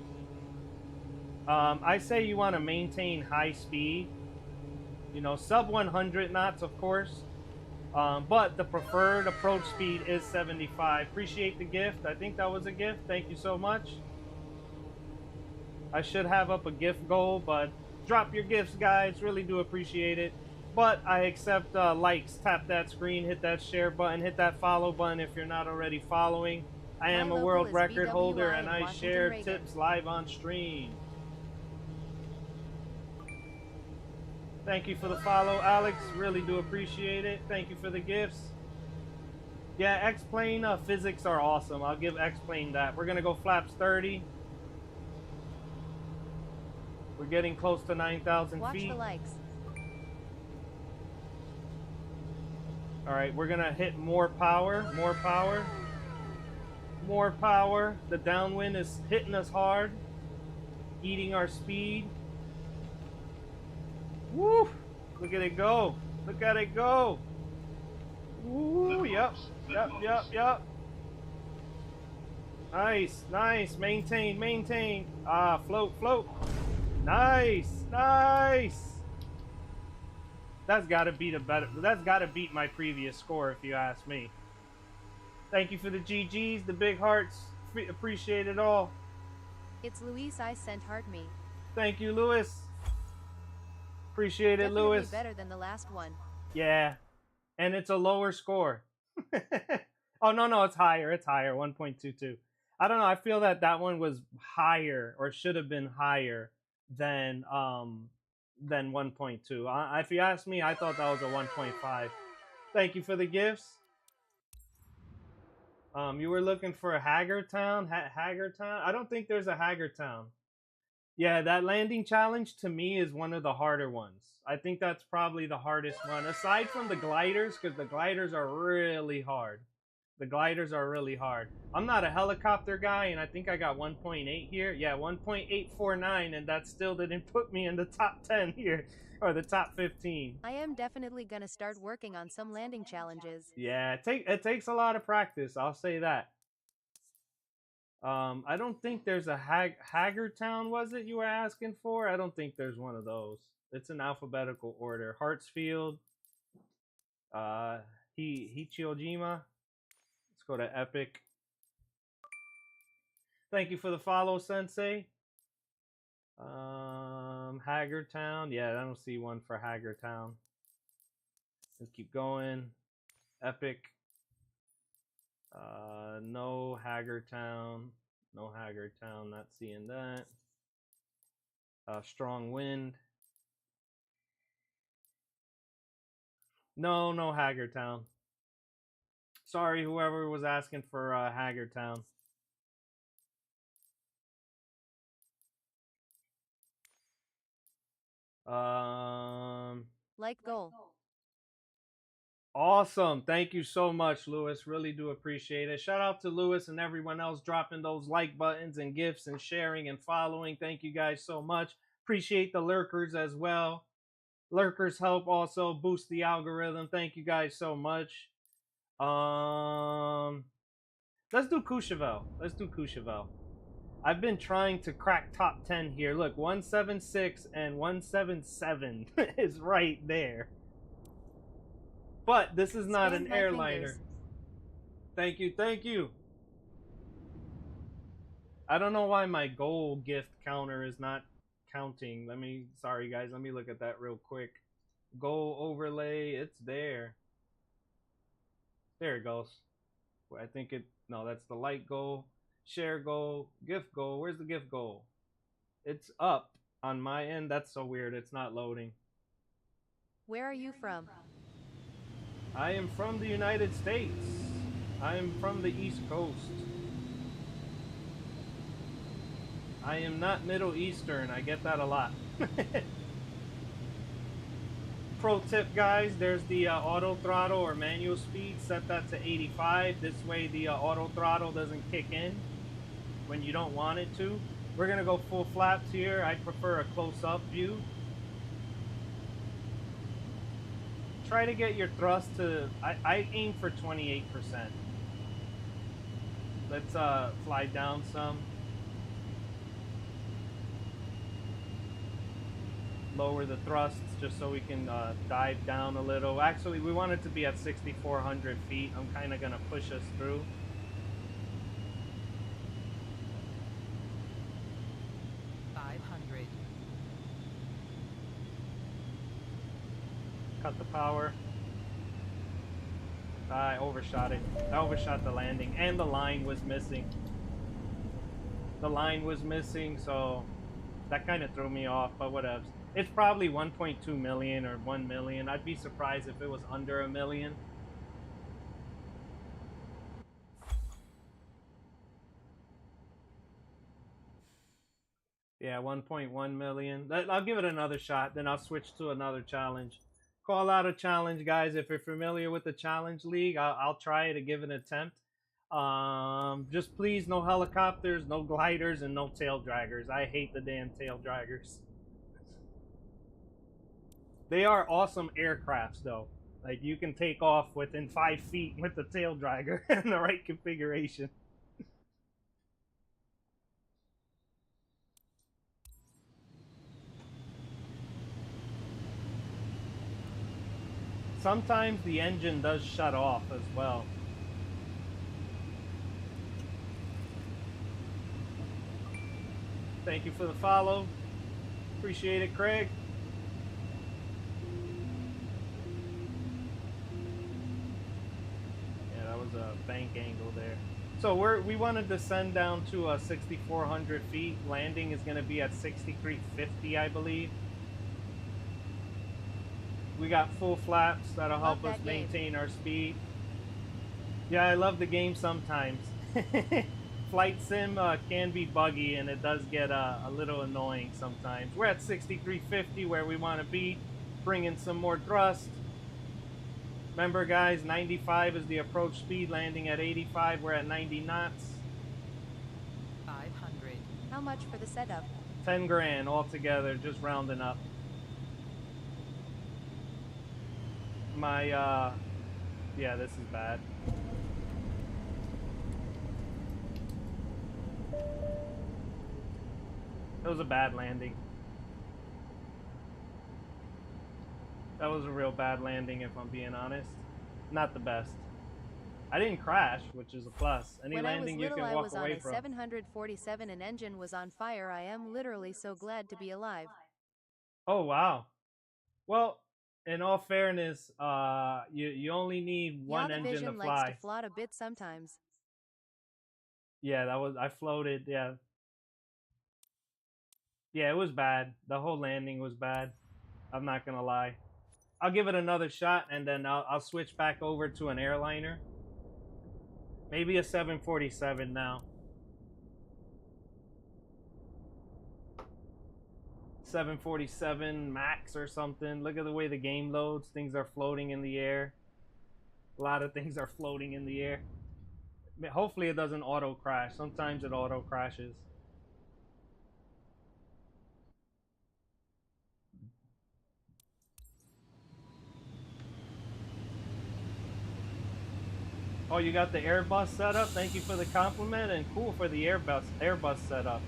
Speaker 1: I say you want to maintain high speed. Sub 100 knots, of course. But the preferred approach speed is 75. Appreciate the gift. I think that was a gift. Thank you so much. I should have up a gift goal, but drop your gifts, guys. Really do appreciate it. But I accept likes. Tap that screen, hit that share button, hit that follow button if you're not already following. I
Speaker 3: My
Speaker 1: am a
Speaker 3: local
Speaker 1: world
Speaker 3: is
Speaker 1: record holder
Speaker 3: BWI
Speaker 1: and
Speaker 3: in
Speaker 1: I
Speaker 3: Washington,
Speaker 1: share
Speaker 3: Reagan.
Speaker 1: tips live on stream. Thank you for the follow, Alex. Really do appreciate it. Thank you for the gifts. Yeah, X-Plane physics are awesome. I'll give X-Plane that. We're going to go flaps 30. We're getting close to 9,000
Speaker 3: Watch
Speaker 1: feet.
Speaker 3: the likes.
Speaker 1: All right, we're going to hit more power, more power, more power. The downwind is hitting us hard, eating our speed. Woo! Look at it go. Look at it go. Woo, yep, yep, yep, yep. Nice, nice. Maintain, maintain. Ah, float, float. Nice, nice. That's got to beat a better. That's got to beat my previous score, if you ask me. Thank you for the GGs, the big hearts. Appreciate it all.
Speaker 3: It's Luis. I sent heart me.
Speaker 1: Thank you, Lewis. Appreciate it,
Speaker 3: Definitely
Speaker 1: Lewis.
Speaker 3: better than the last one.
Speaker 1: Yeah, and it's a lower score. Oh no, it's higher. It's higher. 1.22. I don't know. I feel that one was higher, or should have been higher than 1.2. If you ask me, I thought that was a 1.5. Thank you for the gifts. You were looking for a Hagertown? Hagertown? I don't think there's a Hagertown. Yeah, that landing challenge to me is one of the harder ones. I think that's probably the hardest one, aside from the gliders, because the gliders are really hard. The gliders are really hard. I'm not a helicopter guy, and I think I got 1.8 here. Yeah, 1.849, and that still didn't put me in the top 10 here, or the top 15.
Speaker 3: I am definitely gonna start working on some landing challenges.
Speaker 1: Yeah, it takes a lot of practice, I'll say that. I don't think there's a Hagertown, was it you were asking for? I don't think there's one of those. It's in alphabetical order. Hartsfield, Hichiojima. Let's go to Epic. Thank you for the follow, Sensei. Hagertown. Yeah, I don't see one for Hagertown. Let's keep going. Epic. No Hagertown. No Hagertown. Not seeing that. Strong Wind. No Hagertown. Sorry, whoever was asking for Hagertown.
Speaker 3: Like goal.
Speaker 1: Awesome. Thank you so much, Lewis. Really do appreciate it. Shout out to Lewis and everyone else dropping those like buttons and gifts and sharing and following. Thank you guys so much. Appreciate the lurkers as well. Lurkers help also boost the algorithm. Thank you guys so much. Let's do Courchevel. Let's do Courchevel. I've been trying to crack top 10 here. Look, 176 and 177 is right there. But this is not an airliner. Thank you, thank you. I don't know why my goal gift counter is not counting. Sorry guys, let me look at that real quick. Goal overlay, it's there. There it goes. I think no, that's the light goal. Share goal, gift goal. Where's the gift goal? It's up on my end. That's so weird. It's not loading.
Speaker 3: Where are you from?
Speaker 1: I am from the United States. I am from the East Coast. I am not Middle Eastern. I get that a lot. Pro tip, guys, there's the auto throttle or manual speed. Set that to 85. This way the auto throttle doesn't kick in when you don't want it to. We're going to go full flaps here. I prefer a close-up view. Try to get your thrust to, I aim for 28%. Let's fly down some. Lower the thrusts just so we can dive down a little. Actually, we want it to be at 6,400 feet. I'm kind of going to push us through. Cut the power. I overshot it. I overshot the landing, and the line was missing. The line was missing, so that kind of threw me off, but whatever. It's probably 1.2 million or 1 million. I'd be surprised if it was under a million. Yeah, 1.1 million. I'll give it another shot, then I'll switch to another challenge. Call out a challenge, guys. If you're familiar with the challenge league, I'll try to give an attempt. Just please, no helicopters, no gliders, and no tail draggers. I hate the damn tail draggers. They are awesome aircrafts, though. Like, you can take off within 5 feet with the tail dragger in the right configuration. Sometimes the engine does shut off as well. Thank you for the follow. Appreciate it, Craig. Yeah, that was a bank angle there. So we want to descend down to 6,400 feet. Landing is going to be at 6,350, I believe. We got full flaps. That'll help us maintain our speed. Yeah, I love the game sometimes. Flight sim can be buggy, and it does get a little annoying sometimes. We're at 6,350 where we want to be. Bring in some more thrust. Remember, guys, 95 is the approach speed. Landing at 85, we're at 90 knots.
Speaker 3: 500. How much for the setup?
Speaker 1: 10 grand altogether, just rounding up. My, yeah, this is bad. It was a bad landing. That was a real bad landing, if I'm being honest. Not the best. I didn't crash, which is a plus. Any landing you can walk away from.
Speaker 3: When I was little, I was on a 747 and engine was on fire. I am literally so glad to be alive.
Speaker 1: Oh, wow. Well, in all fairness, you only need one engine to fly.
Speaker 3: Likes to float a bit sometimes.
Speaker 1: Yeah, I floated, yeah. Yeah, it was bad. The whole landing was bad. I'm not gonna lie. I'll give it another shot, and then I'll switch back over to an airliner. Maybe a 747 now. 747 Max or something. Look at the way the game loads. Things are floating in the air. A lot of things are floating in the air. Hopefully it doesn't auto crash. Sometimes it auto crashes. Oh, you got the Airbus setup? Thank you for the compliment, and cool for the Airbus setup.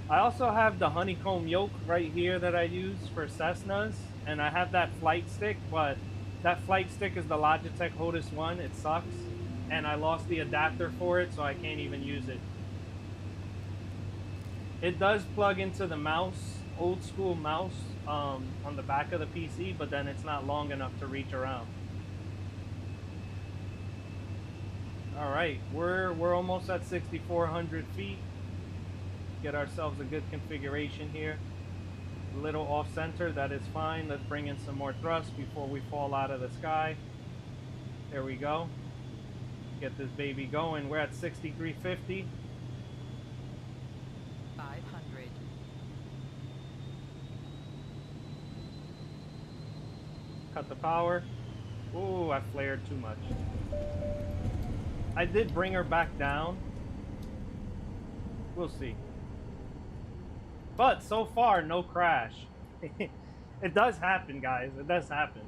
Speaker 1: I also have the honeycomb yoke right here that I use for Cessnas, and I have that flight stick, but that flight stick is the Logitech Hodis 1. It sucks, and I lost the adapter for it, so I can't even use it. It does plug into the mouse, old school mouse, on the back of the PC, but then it's not long enough to reach around. All right, we're almost at 6,400 feet. Get ourselves a good configuration here. A little off center, that is fine. Let's bring in some more thrust before we fall out of the sky. There we go. Get this baby going. We're at 6,350.
Speaker 3: 500.
Speaker 1: Cut the power. Ooh, I flared too much. I did bring her back down. We'll see. But so far, no crash. It does happen, guys. It does happen.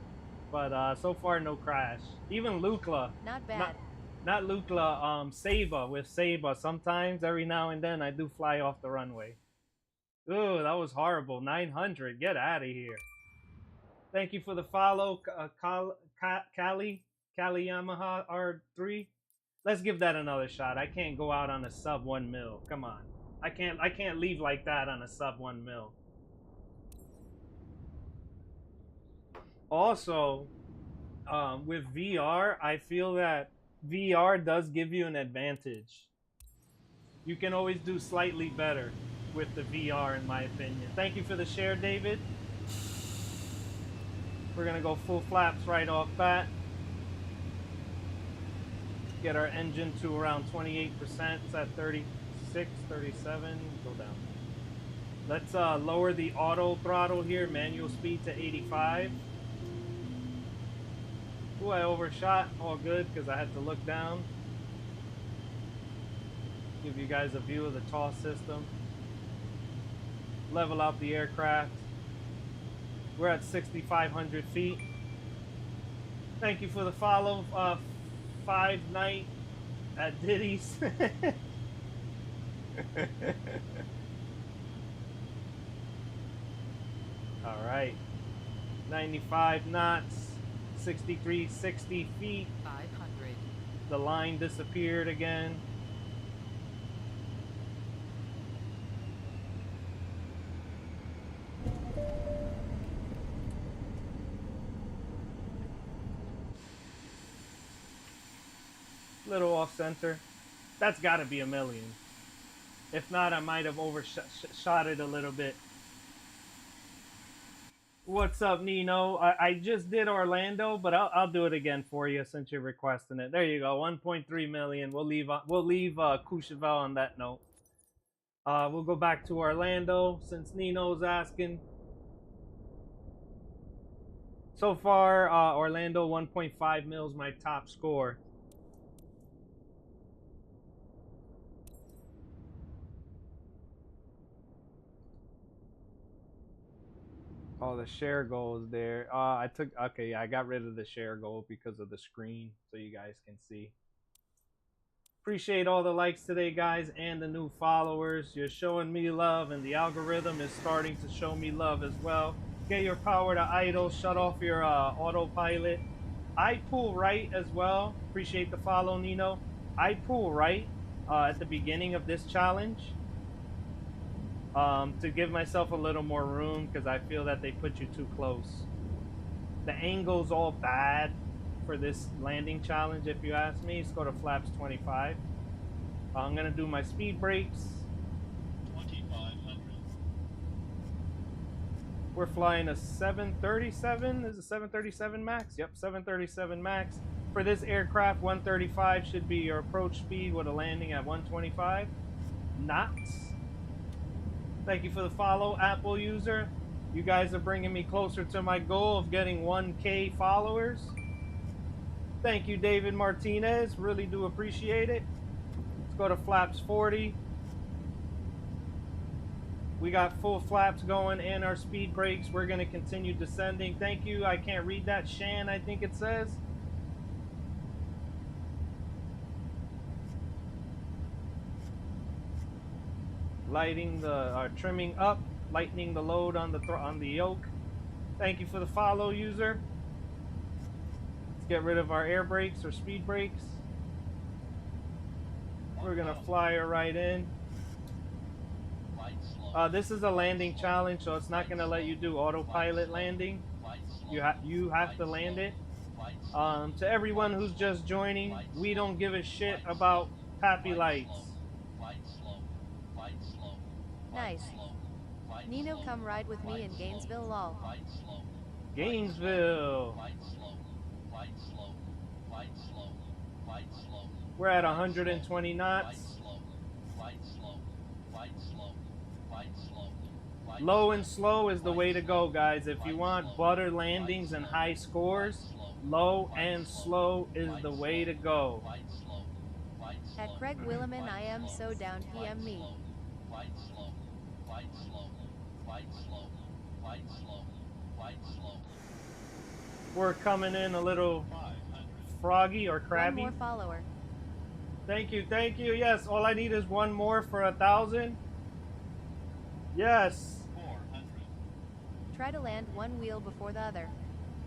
Speaker 1: But so far, no crash. Even Lukla.
Speaker 3: Not bad.
Speaker 1: Not Lukla, Saba. With Saba, sometimes, every now and then, I do fly off the runway. Ooh, that was horrible. 900. Get out of here. Thank you for the follow, Kali Yamaha R3. Let's give that another shot. I can't go out on a sub 1 mil. Come on. I can't leave like that on a sub 1 mil. Also, with VR, I feel that VR does give you an advantage. You can always do slightly better with the VR, in my opinion. Thank you for the share, David. We're gonna go full flaps right off bat. Get our engine to around 28%. It's at 36, 37. Go down. Let's lower the auto throttle here, manual speed to 85. Ooh, I overshot. All good, because I had to look down. Give you guys a view of the TOS system. Level out the aircraft. We're at 6,500 feet. Thank you for the follow. 5 Night at Diddy's. All right. 95 knots. 6360 feet.
Speaker 4: 500.
Speaker 1: The line disappeared again. Little off center. That's got to be a million. If not, I might have overshot it a little bit. What's up, Nino? I just did Orlando, but I'll do it again for you since you're requesting it. There you go, 1.3 million. We'll leave Courchevel on that note. We'll go back to Orlando since Nino's asking. So far, Orlando 1.5 mils, my top score. Oh, the share goal is there. I got rid of the share goal because of the screen, so you guys can see. Appreciate all the likes today, guys, and the new followers. You're showing me love, and the algorithm is starting to show me love as well. Get your power to idle. Shut off your autopilot. I pull right as well. Appreciate the follow, Nino. I pull right at the beginning of this challenge. To give myself a little more room because I feel that they put you too close. The angle's all bad for this landing challenge, if you ask me. Let's go to flaps 25. I'm gonna do my speed brakes.
Speaker 2: 2,500.
Speaker 1: We're flying a 737. Is it 737 max? Yep, 737 max. For this aircraft, 135 should be your approach speed with a landing at 125 knots. Thank you for the follow, Apple user. You guys are bringing me closer to my goal of getting 1K followers. Thank you, David Martinez. Really do appreciate it. Let's go to flaps 40. We got full flaps going and our speed brakes. We're going to continue descending. Thank you. I can't read that. Shan, I think it says. Lighting the trimming up, lightening the load on the yoke. Thank you for the follow, user. Let's get rid of our air brakes or speed brakes. We're gonna fly her right in. This is a landing challenge, so it's not gonna let you do autopilot landing. You have to land it. To everyone who's just joining, we don't give a shit about happy lights.
Speaker 3: Nice. Nino, come ride with me in Gainesville, lol.
Speaker 1: Gainesville. We're at 120 knots. Low and slow is the way to go, guys. If you want butter landings and high scores, low and slow is the way to go.
Speaker 3: At Craig Williman, I am so down, PM me.
Speaker 1: We're coming in a little froggy or crabby.
Speaker 3: One more follower.
Speaker 1: Thank you, thank you. Yes, all I need is one more for 1,000. Yes.
Speaker 2: 400.
Speaker 3: Try to land one wheel before the other.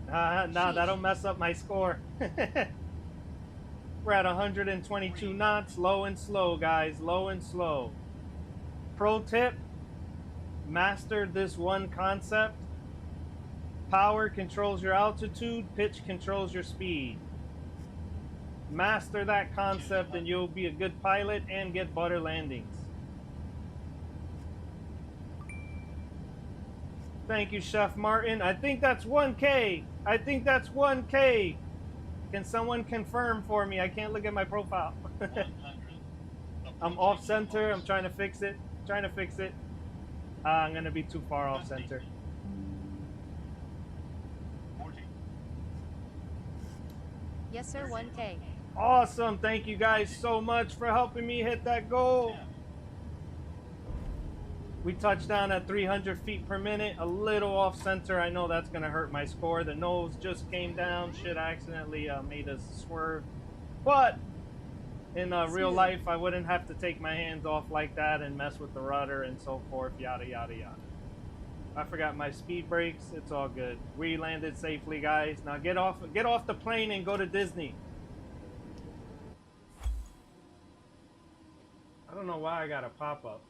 Speaker 1: No, that'll mess up my score. We're at 122 knots, low and slow, guys, low and slow. Pro tip, master this one concept. Power controls your altitude, pitch controls your speed. Master that concept and you'll be a good pilot and get butter landings. Thank you, Chef Martin. I think that's 1K. I think that's 1K. Can someone confirm for me? I can't look at my profile. I'm off center. I'm trying to fix it. Trying to fix it. I'm going to be too far off center.
Speaker 3: Yes, sir, 1K.
Speaker 1: Awesome. Thank you guys so much for helping me hit that goal. We touched down at 300 feet per minute, a little off center. I know that's going to hurt my score. The nose just came down. Shit, I accidentally made us swerve. But in real life, I wouldn't have to take my hands off like that and mess with the rudder and so forth, yada, yada, yada. I forgot my speed brakes. It's all good. We landed safely, guys. Now get off the plane and go to Disney. I don't know why I got a pop-up.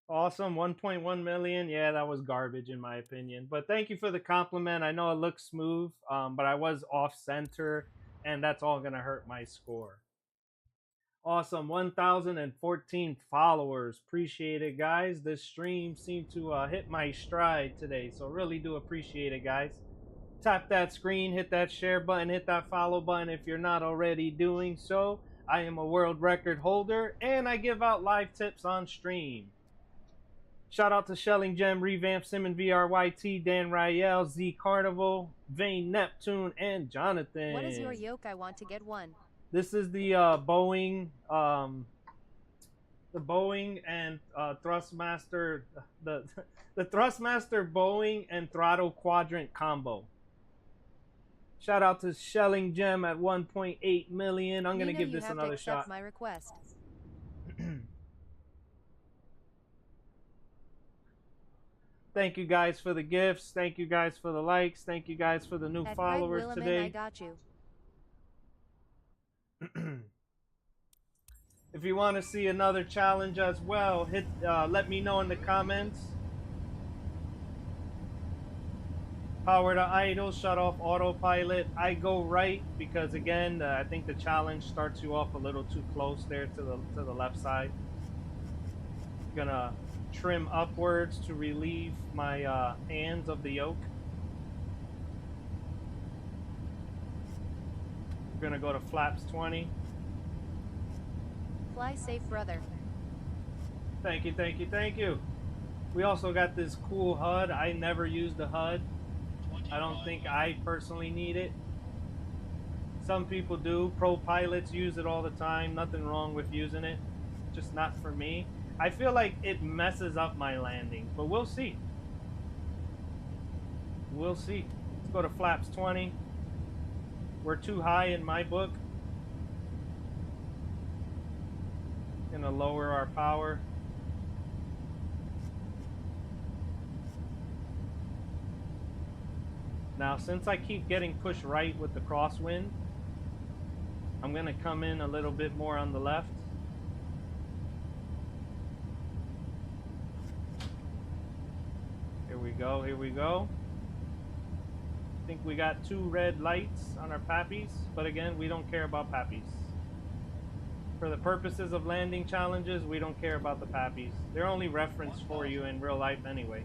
Speaker 1: Awesome, 1.1 million. Yeah, that was garbage in my opinion. But thank you for the compliment. I know it looks smooth, but I was off center, and that's all gonna hurt my score. Awesome, 1,014 followers. Appreciate it, guys. This stream seemed to hit my stride today, so really do appreciate it, guys. Tap that screen, hit that share button, hit that follow button if you're not already doing so. I am a world record holder, and I give out live tips on stream. Shout out to Shelling Gem, Revamp, Simon VRYT, Dan Rael, Z Carnival, Vane Neptune, and Jonathan.
Speaker 3: What is your yoke? I want to get one.
Speaker 1: This is the Boeing and Thrustmaster, the Thrustmaster Boeing and throttle quadrant combo. Shout out to Shelling Gem at 1.8 million. I'm gonna give this another shot.
Speaker 3: My request.
Speaker 1: Thank you guys for the gifts. Thank you guys for the likes. Thank you guys for the new followers today.
Speaker 3: I got you.
Speaker 1: If you want to see another challenge as well, let me know in the comments. Power to idle, shut off autopilot. I go right because again, I think the challenge starts you off a little too close there to the left side. Gonna trim upwards to relieve my hands of the yoke. We're gonna go to flaps 20.
Speaker 3: Fly safe, brother.
Speaker 1: Thank you, thank you, thank you. We also got this cool HUD. I never used the HUD. I don't think I personally need it. Some people do. Pro pilots use it all the time. Nothing wrong with using it. Just not for me. I feel like it messes up my landings, but we'll see. We'll see. Let's go to flaps 20. We're too high in my book. Gonna lower our power. Now, since I keep getting pushed right with the crosswind, I'm gonna come in a little bit more on the left. Here we go, here we go. I think we got 2 red lights on our pappies, but again, we don't care about pappies. For the purposes of landing challenges, we don't care about the pappies. They're only reference for you in real life anyway.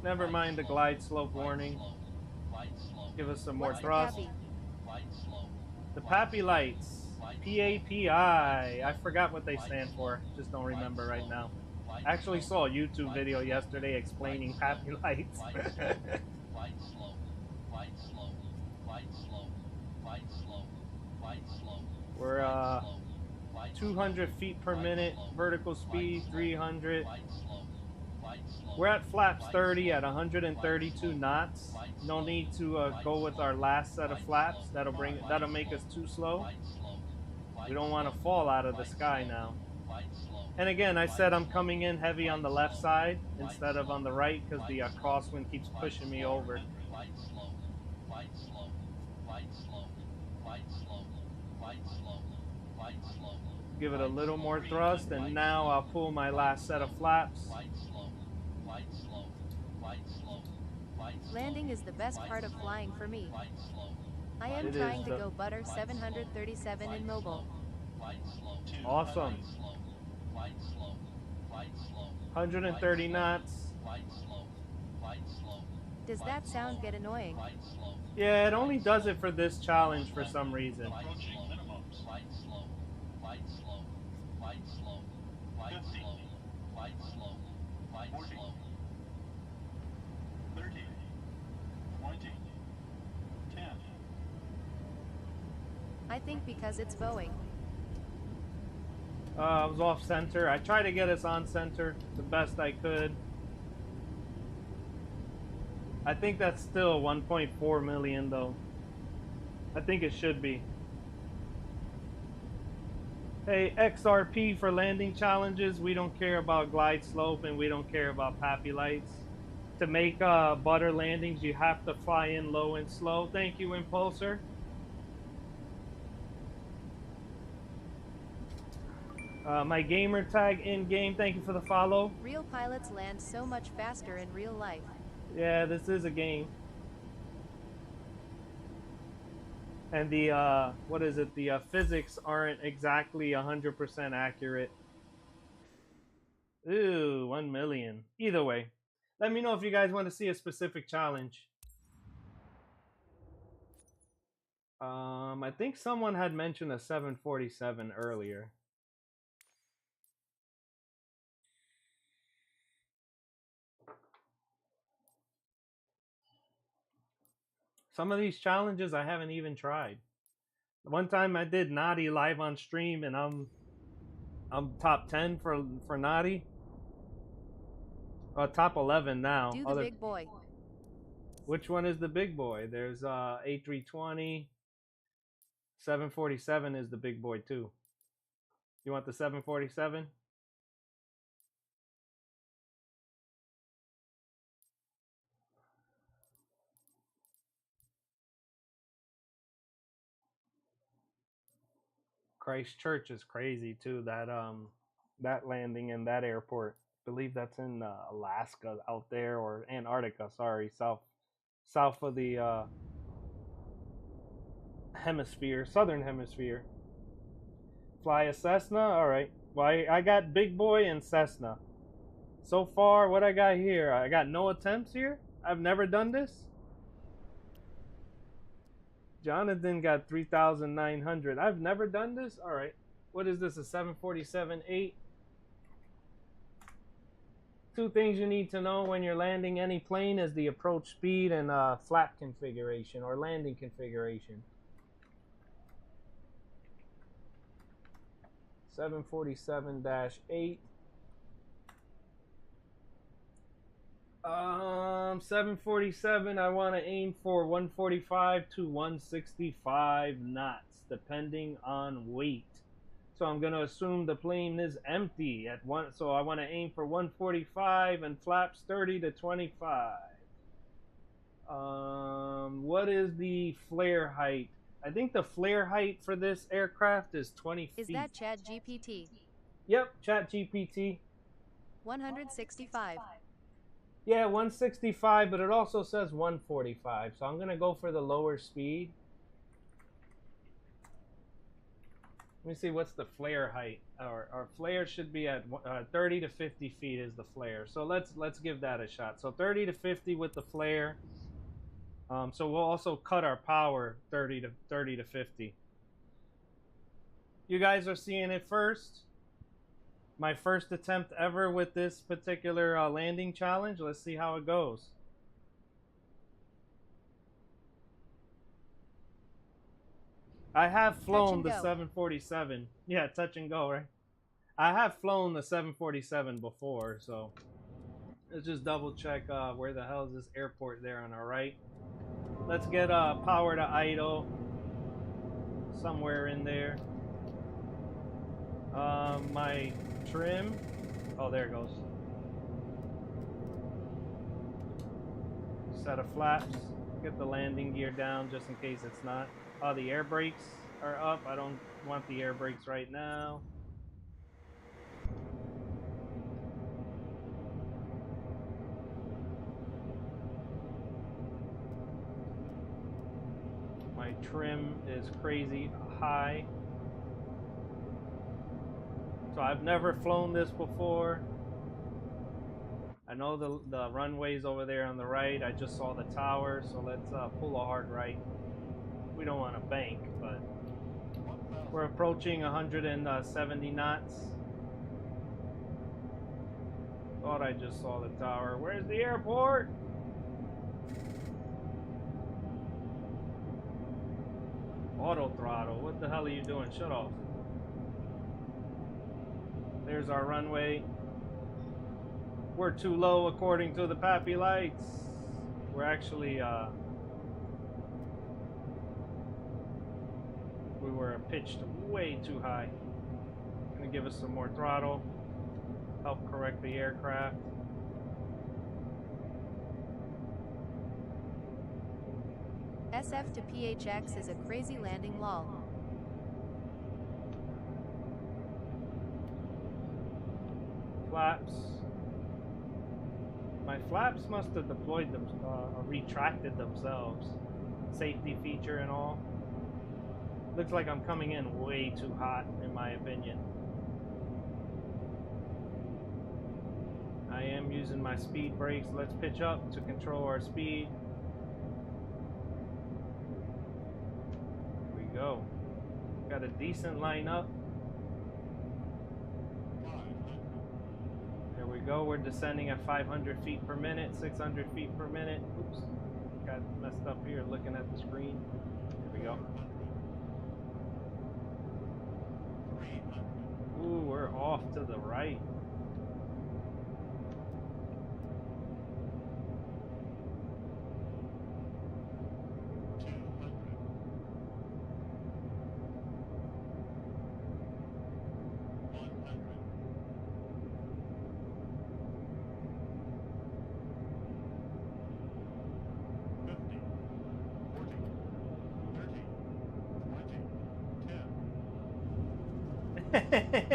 Speaker 1: Never mind the glide slope warning. Give us some more thrust. The Pappy lights. PAPI. I forgot what they stand for. Just don't remember right now. I actually saw a YouTube video yesterday explaining Pappy lights. We're 200 feet per minute, vertical speed 300. We're at flaps 30 at 132 knots. No need to go with our last set of flaps. That'll make us too slow. We don't want to fall out of the sky now. And again, I said I'm coming in heavy on the left side instead of on the right because the crosswind keeps pushing me over. Give it a little more thrust, and now I'll pull my last set of flaps.
Speaker 3: Landing is the best part of flying for me. I am
Speaker 1: It
Speaker 3: trying
Speaker 1: is
Speaker 3: to
Speaker 1: the
Speaker 3: go butter 737 in mobile.
Speaker 1: awesome. 130 knots.
Speaker 3: Does that sound get annoying?
Speaker 1: Yeah, it only does it for this challenge for some reason.
Speaker 2: Approaching minimums. 50. 40. 30. 20. 10.
Speaker 3: I think because it's Boeing.
Speaker 1: I was off center. I tried to get us on center the best I could. I think that's still 1.4 million though. I think it should be. Hey, XRP for landing challenges. We don't care about glide slope and we don't care about pappy lights. To make butter landings, you have to fly in low and slow. Thank you, Impulsor. My gamer tag in game. Thank you for the follow.
Speaker 3: Real pilots land so much faster in real life.
Speaker 1: Yeah, this is a game. And the what is it? The physics aren't exactly 100% accurate. Ooh, 1 million. Either way, let me know if you guys want to see a specific challenge. I think someone had mentioned a 747 earlier. Some of these challenges I haven't even tried. One time I did Naughty live on stream, and I'm top 10 for Naughty. Top 11 now.
Speaker 3: Do the big boy.
Speaker 1: Which one is the big boy? There's A320. 747 is the big boy too. You want the 747? Christchurch is crazy too. That landing in that airport. I believe that's in Alaska out there, or Antarctica. Sorry, south of the hemisphere, southern hemisphere. Fly a Cessna. All right. Well, I got big boy and Cessna. So far, what I got here? I got no attempts here. I've never done this. Jonathan got 3,900. I've never done this. All right. What is this? A 747-8? Two things you need to know when you're landing any plane is the approach speed and flap configuration or landing configuration. 747-8. 747, I want to aim for 145 to 165 knots, depending on weight. So I'm going to assume the plane is empty at one. So I want to aim for 145 and flaps 30 to 25. What is the flare height? I think the flare height for this aircraft is 20 feet.
Speaker 3: Is that Chat GPT?
Speaker 1: Yep, Chat GPT.
Speaker 3: 165.
Speaker 1: Yeah, 165, but it also says 145. So I'm going to go for the lower speed. Let me see what's the flare height. Our flare should be at 30 to 50 feet is the flare. So let's give that a shot. So 30 to 50 with the flare. So we'll also cut our power 30 to 50. You guys are seeing it first. My first attempt ever with this particular landing challenge. Let's see how it goes. I have flown the 747. Yeah, touch and go, right? I have flown the 747 before, so let's just double check where the hell is this airport there on our right. Let's get power to idle somewhere in there. My trim. Oh, there it goes. Set of flaps. Get the landing gear down just in case it's not. Oh, the air brakes are up. I don't want the air brakes right now. My trim is crazy high. So I've never flown this before. I know the runway's over there on the right. I just saw the tower, so let's pull a hard right. We don't want to bank, but we're approaching 170 knots. Thought I just saw the tower. Where's the airport? Auto throttle. What the hell are you doing? Shut off. There's our runway. We're too low according to the Pappy lights. We're actually we were pitched way too high. Gonna give us some more throttle. Help correct the aircraft.
Speaker 3: SF to PHX is a crazy landing lol.
Speaker 1: Flaps. My flaps must have deployed them, retracted themselves. Safety feature and all. Looks like I'm coming in way too hot, in my opinion. I am using my speed brakes. Let's pitch up to control our speed. Here we go. Got a decent lineup. There we go. We're descending at 500 feet per minute, 600 feet per minute. Oops. Got messed up here looking at the screen. There we go. Ooh, we're off to the right.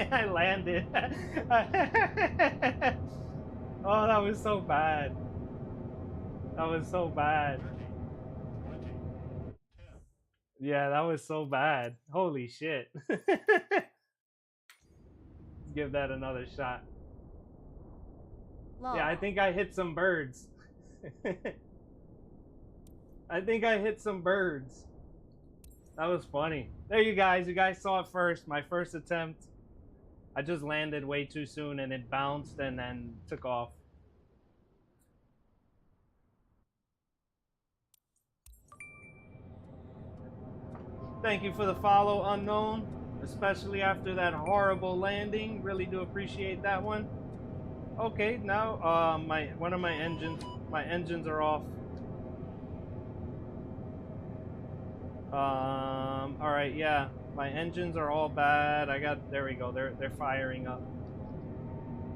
Speaker 1: I landed. Oh, that was so bad. That was so bad. Yeah, that was so bad. Holy shit. Give that another shot.
Speaker 3: Lol.
Speaker 1: Yeah, I think I hit some birds. I think I hit some birds. That was funny. There you guys saw it first. My first attempt. I just landed way too soon and it bounced and then took off. Thank you for the follow, Unknown. Especially after that horrible landing. Really do appreciate that one. Okay, now one of my engines are off. All right, yeah, my engines are all bad. There we go. They're firing up.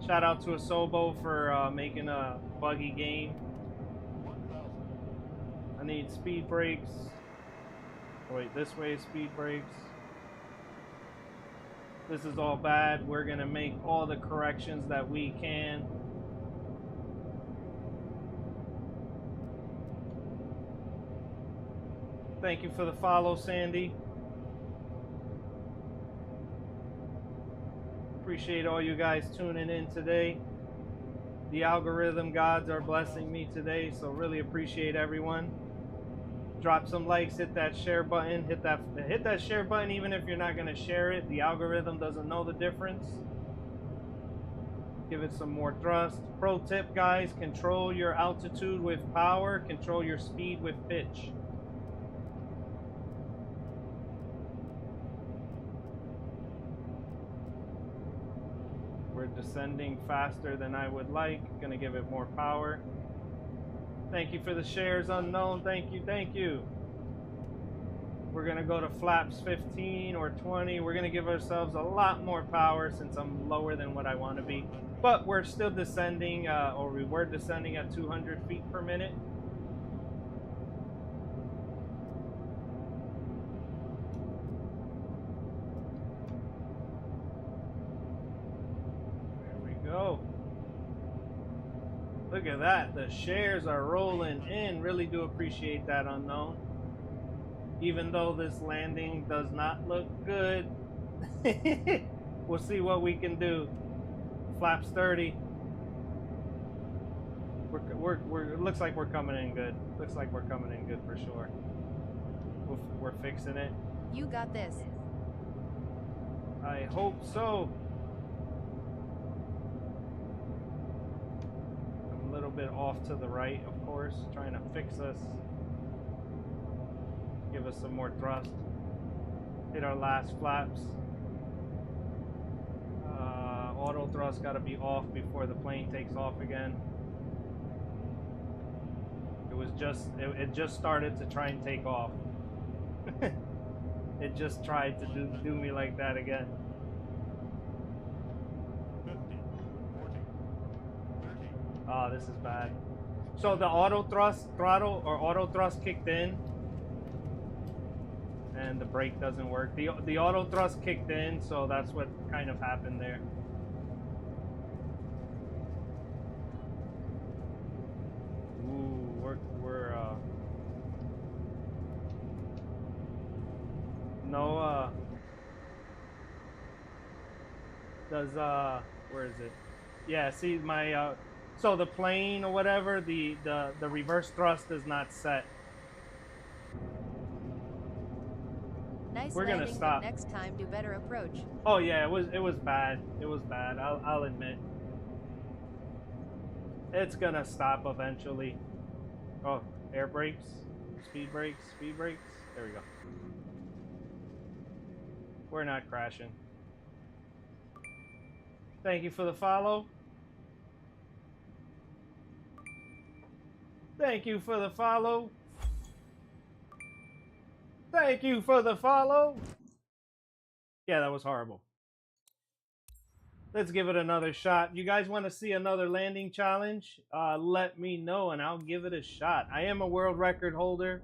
Speaker 1: Shout out to Asobo for making a buggy game. I need speed brakes. Oh, wait, this way is speed brakes. This is all bad. We're gonna make all the corrections that we can. Thank you for the follow, Sandy. Appreciate all you guys tuning in today. The algorithm gods are blessing me today, so really appreciate everyone. Drop some likes, hit that share button, hit that share button even if you're not gonna share it. The algorithm doesn't know the difference. Give it some more thrust. Pro tip, guys, control your altitude with power, control your speed with pitch. We're descending faster than I would like. Gonna give it more power. Thank you for the shares, Unknown. Thank you. We're gonna go to flaps 15 or 20. We're gonna give ourselves a lot more power since I'm lower than what I want to be. But we're still descending, or we were descending at 200 feet per minute. Go. Look at that. The shares are rolling in. Really do appreciate that, Unknown. Even though this landing does not look good, we'll see what we can do. Flaps 30. It looks like we're coming in good. Looks like we're coming in good for sure. We're fixing it.
Speaker 3: You got this.
Speaker 1: I hope so. I'm a little bit off to the right, of course, trying to fix us. Give us some more thrust. Hit our last flaps. Auto thrust got to be off before the plane takes off again. It just started to try and take off. It just tried to do me like that again.
Speaker 4: 50, 40, 30.
Speaker 1: Oh, this is bad. So the auto thrust throttle or auto thrust kicked in, and the brake doesn't work. The auto thrust kicked in, so that's what kind of happened there. Ooh, we're no does where is it? Yeah, see my so the plane or whatever, the reverse thrust is not set.
Speaker 3: Nice
Speaker 1: We're gonna
Speaker 3: landing,
Speaker 1: stop.
Speaker 3: but next time do better approach.
Speaker 1: Oh yeah, it was bad. It was bad. I'll admit. It's gonna stop eventually. Oh, air brakes, speed brakes, speed brakes. There we go. We're not crashing. Thank you for the follow. Thank you for the follow. Thank you for the follow. Yeah, that was horrible. Let's give it another shot. You guys want to see another landing challenge? Let me know and I'll give it a shot. I am a world record holder.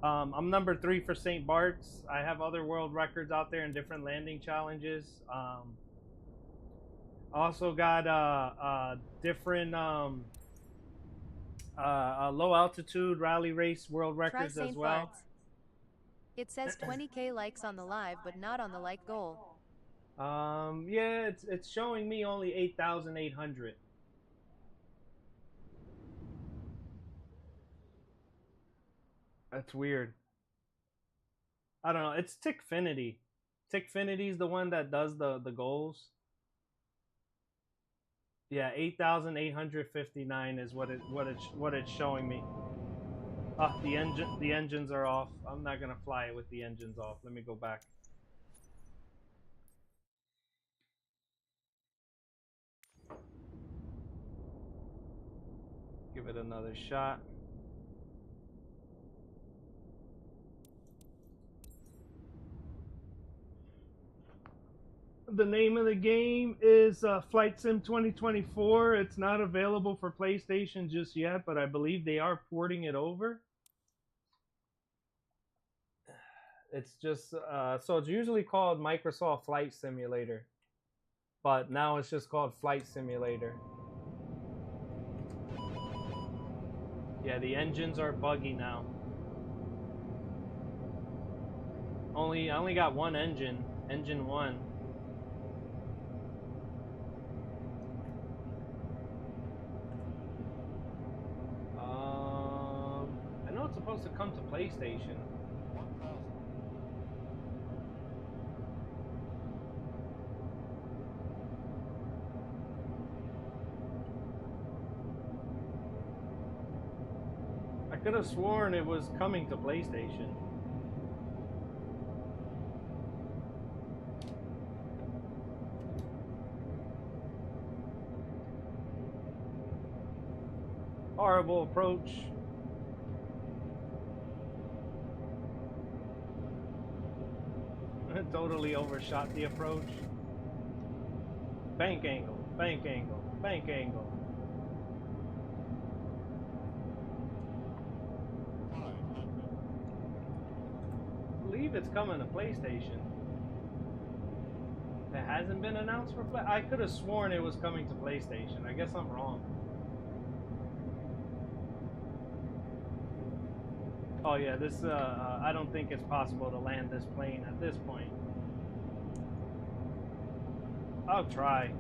Speaker 1: I'm number 3 for St. Bart's. I have other world records out there in different landing challenges. Also got different low altitude rally race world records
Speaker 3: Try
Speaker 1: as
Speaker 3: St.
Speaker 1: well.
Speaker 3: Bart's. It says 20k likes on the live, but not on the like goal.
Speaker 1: Yeah, it's showing me only 8,800. That's weird. I don't know. It's Tickfinity. Tickfinity's the one that does the goals. Yeah, 8,859 is what it's showing me. Oh, the engines are off. I'm not gonna fly it with the engines off. Let me go back. Give it another shot. The name of the game is Flight Sim 2024. It's not available for PlayStation just yet, but I believe they are porting it over. It's just so it's usually called Microsoft Flight Simulator, but now it's just called Flight Simulator. Yeah, the engines are buggy now. I only got one engine 1. I know it's supposed to come to PlayStation.
Speaker 4: 1,000.
Speaker 1: I could have sworn it was coming to PlayStation. Horrible approach. Totally overshot the approach. Bank angle, bank angle, bank angle.
Speaker 4: 500.
Speaker 1: I believe it's coming to PlayStation. It hasn't been announced for Play. I could have sworn it was coming to PlayStation. I guess I'm wrong. Oh yeah, this I don't think it's possible to land this plane at this point. I'll try.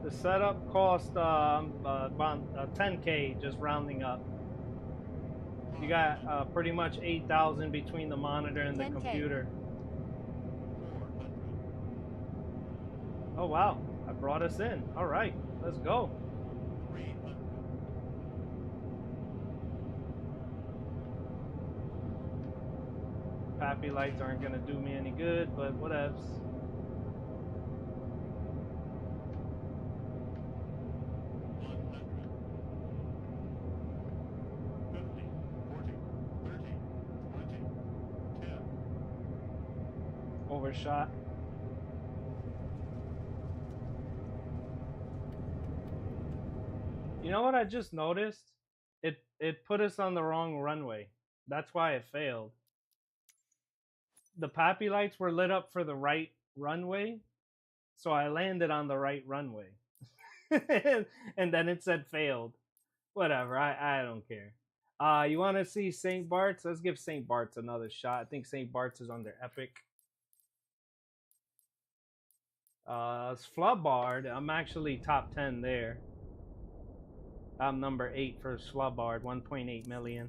Speaker 1: The setup cost about 10K, just rounding up. You got pretty much 8,000 between the monitor and the
Speaker 3: 10K.
Speaker 1: computer.
Speaker 4: 400.
Speaker 1: Oh wow, I brought us in. All right, let's go.
Speaker 4: 300.
Speaker 1: Pappy lights aren't gonna do me any good, but whatevs.
Speaker 4: 100. 50, 40, 30, 20, 10.
Speaker 1: Overshot. You know what I just noticed? It put us on the wrong runway. That's why it failed. The pappy lights were lit up for the right runway, so I landed on the right runway. And then it said failed. Whatever, I don't care. You want to see St. Bart's? Let's give St. Bart's another shot. I think St. Bart's is under Epic. Slubbard, I'm actually top 10 there. I'm number 8 for Slubbard, 1.8 million.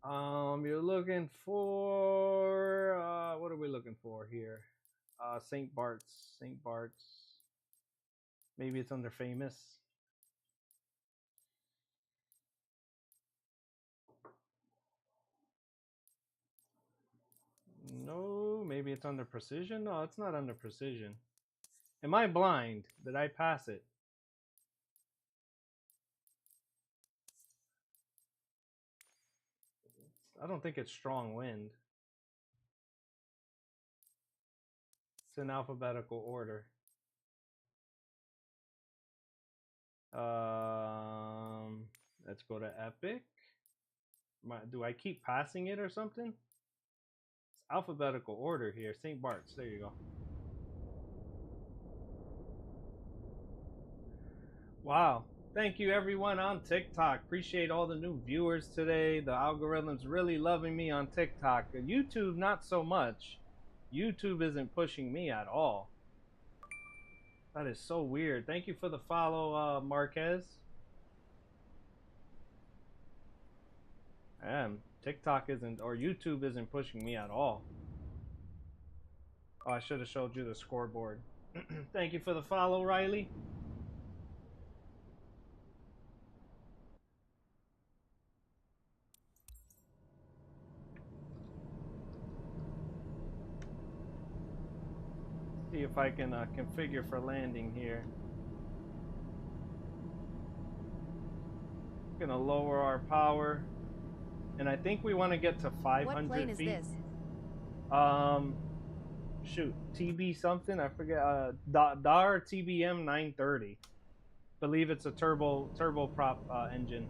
Speaker 1: You're looking for what are we looking for here? St. Bart's. St. Bart's. Maybe it's under famous. No, maybe it's under precision. No, it's not under precision. Am I blind? Did I pass it? I don't think it's strong wind. It's in alphabetical order. Let's go to Epic. Do I keep passing it or something? It's alphabetical order here. St. Bart's. There you go. Wow. Thank you everyone on TikTok. Appreciate all the new viewers today. The algorithm's really loving me on TikTok. YouTube, not so much. YouTube isn't pushing me at all. That is so weird. Thank you for the follow, Marquez. TikTok isn't, or YouTube isn't pushing me at all. Oh, I should have showed you the scoreboard. Thank you for the follow, Riley. See if I can configure for landing here. Gonna lower our power, and I think we want to get to 500
Speaker 3: What plane is
Speaker 1: feet.
Speaker 3: this?
Speaker 1: Shoot, TB something, I forget. DAR TBM 930. Believe it's a turboprop engine.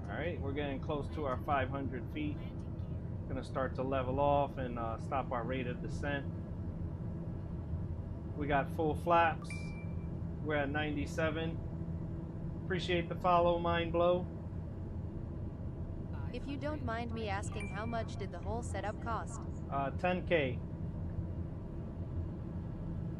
Speaker 1: Alright, we're getting close to our 500 feet. Gonna start to level off and stop our rate of descent. We got full flaps. We're at 97. Appreciate the follow, Mind Blow.
Speaker 3: If you don't mind me asking, how much did the whole setup cost?
Speaker 1: 10K.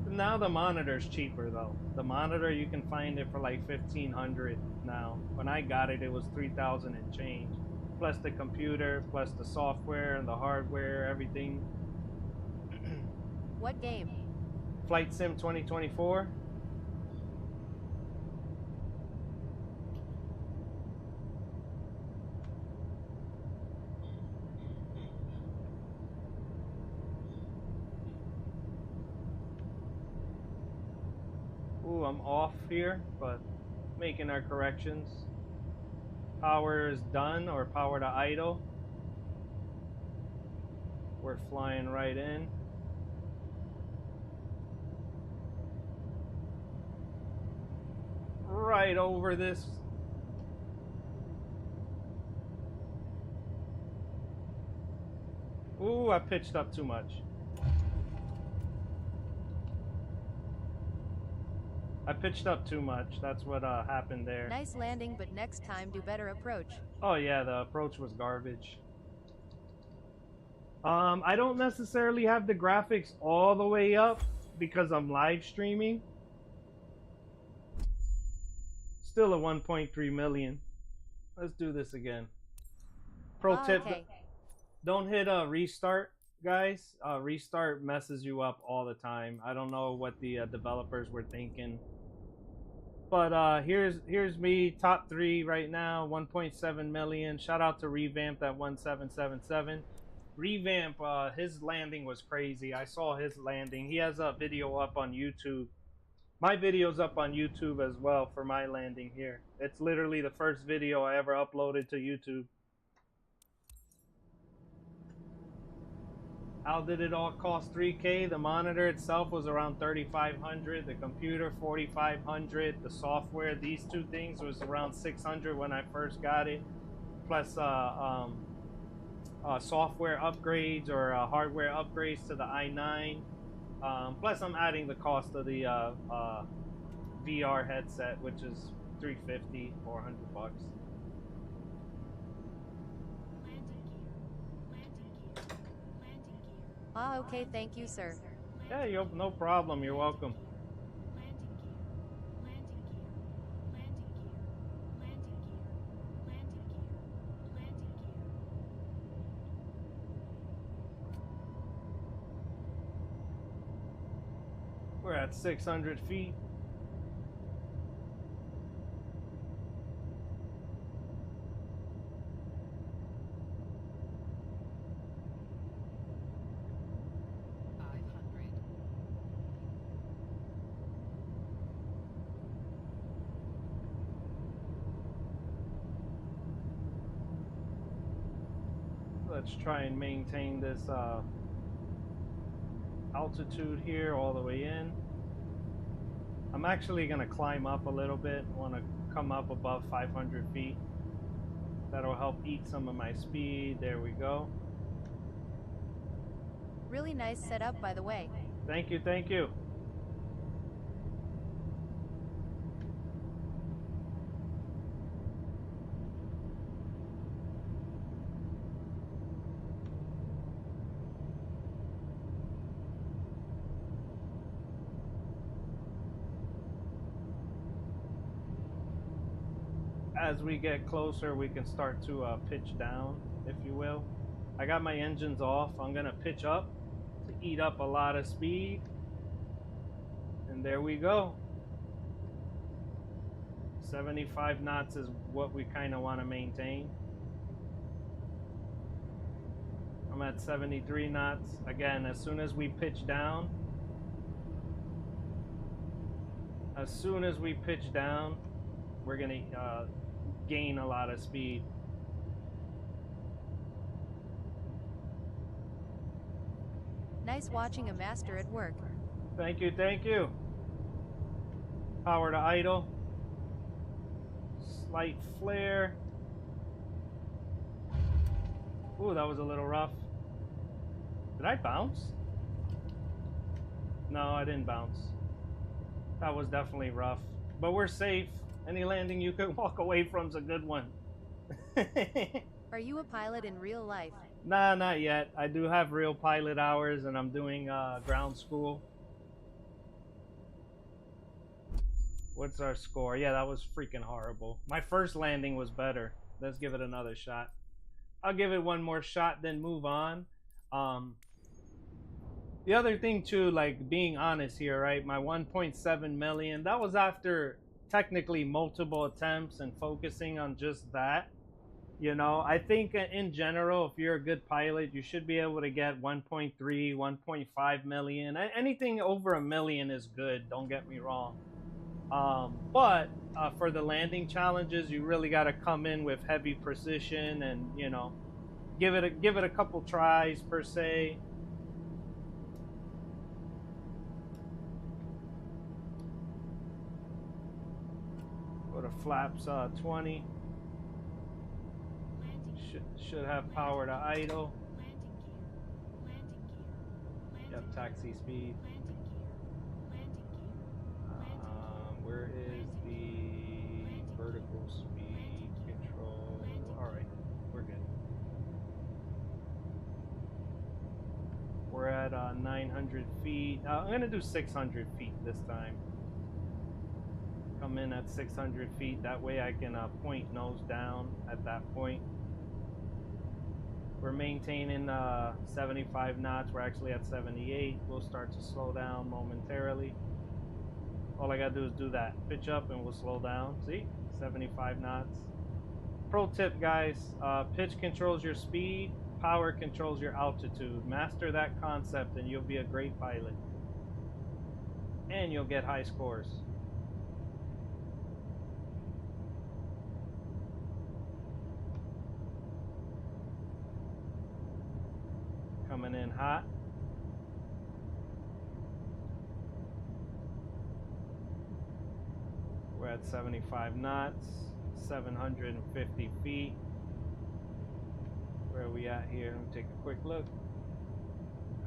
Speaker 1: Now the monitor's cheaper though. The monitor, you can find it for like 1,500 now. When I got it, it was 3,000 and change. Plus the computer, plus the software and the hardware, everything.
Speaker 3: What game?
Speaker 1: Flight Sim 2024. Ooh, I'm off here, but making our corrections. Power is done, or power to idle. We're flying right in. Right over this. Ooh, I pitched up too much. I pitched up too much. That's what happened there.
Speaker 3: Nice landing, but next time do better approach.
Speaker 1: Oh yeah, the approach was garbage. I don't necessarily have the graphics all the way up because I'm live streaming. Still a 1.3 million. Let's do this again. Pro tip,
Speaker 3: Okay.
Speaker 1: don't hit a restart, guys. Restart messes you up all the time. I don't know what the developers were thinking. But here's me, top 3 right now, 1.7 million. Shout out to Revamp at 1777. Revamp, his landing was crazy. I saw his landing. He has a video up on YouTube. My video's up on YouTube as well for my landing here. It's literally the first video I ever uploaded to YouTube. How did it all cost 3K? The monitor itself was around 3,500. The computer 4,500. The software, these two things, was around 600 when I first got it. Plus software upgrades or hardware upgrades to the i9. Plus I'm adding the cost of the VR headset, which is 350, 400 bucks.
Speaker 3: Ah, okay, thank you, sir.
Speaker 1: Yeah, no problem. You're welcome. We're at 600 feet. Let's try and maintain this altitude here all the way in. I'm actually going to climb up a little bit. I want to come up above 500 feet. That'll help eat some of my speed. There we go.
Speaker 3: Really nice setup, by the way.
Speaker 1: Thank you, thank you. As we get closer, we can start to pitch down, if you will. I got my engines off. I'm gonna pitch up to eat up a lot of speed. And there we go. 75 knots is what we kind of want to maintain. I'm at 73 knots. Again, as soon as we pitch down, we're gonna gain a lot of speed.
Speaker 3: Nice watching a master at work.
Speaker 1: Thank you, thank you. Power to idle. Slight flare. Ooh, that was a little rough. Did I bounce? No, I didn't bounce. That was definitely rough. But we're safe. Any landing you could walk away from is a good one.
Speaker 3: Are you a pilot in real life?
Speaker 1: Nah, not yet. I do have real pilot hours and I'm doing ground school. What's our score? Yeah, that was freaking horrible. My first landing was better. Let's give it another shot. I'll give it one more shot, then move on. The other thing too, like being honest here, right? My 1.7 million, that was after technically multiple attempts and focusing on just that. You know, I think in general, if you're a good pilot, you should be able to get 1.3, 1.5 million. Anything over a million is good, don't get me wrong. But for the landing challenges, you really got to come in with heavy precision and give it a couple tries per se. Go to flaps 20. Should have power to idle. Yep, taxi speed. Where is the vertical speed control? All right, we're good. We're at 900 feet. I'm gonna do 600 feet this time. Come in at 600 feet. That way I can point nose down at that point. We're maintaining 75 knots. We're actually at 78. We'll start to slow down momentarily. All I gotta do is do that. Pitch up and we'll slow down. See? 75 knots. Pro tip, guys. Pitch controls your speed. Power controls your altitude. Master that concept and you'll be a great pilot. And you'll get high scores. Coming in hot. We're at 75 knots, 750 feet. Where are we at here? Let me take a quick look.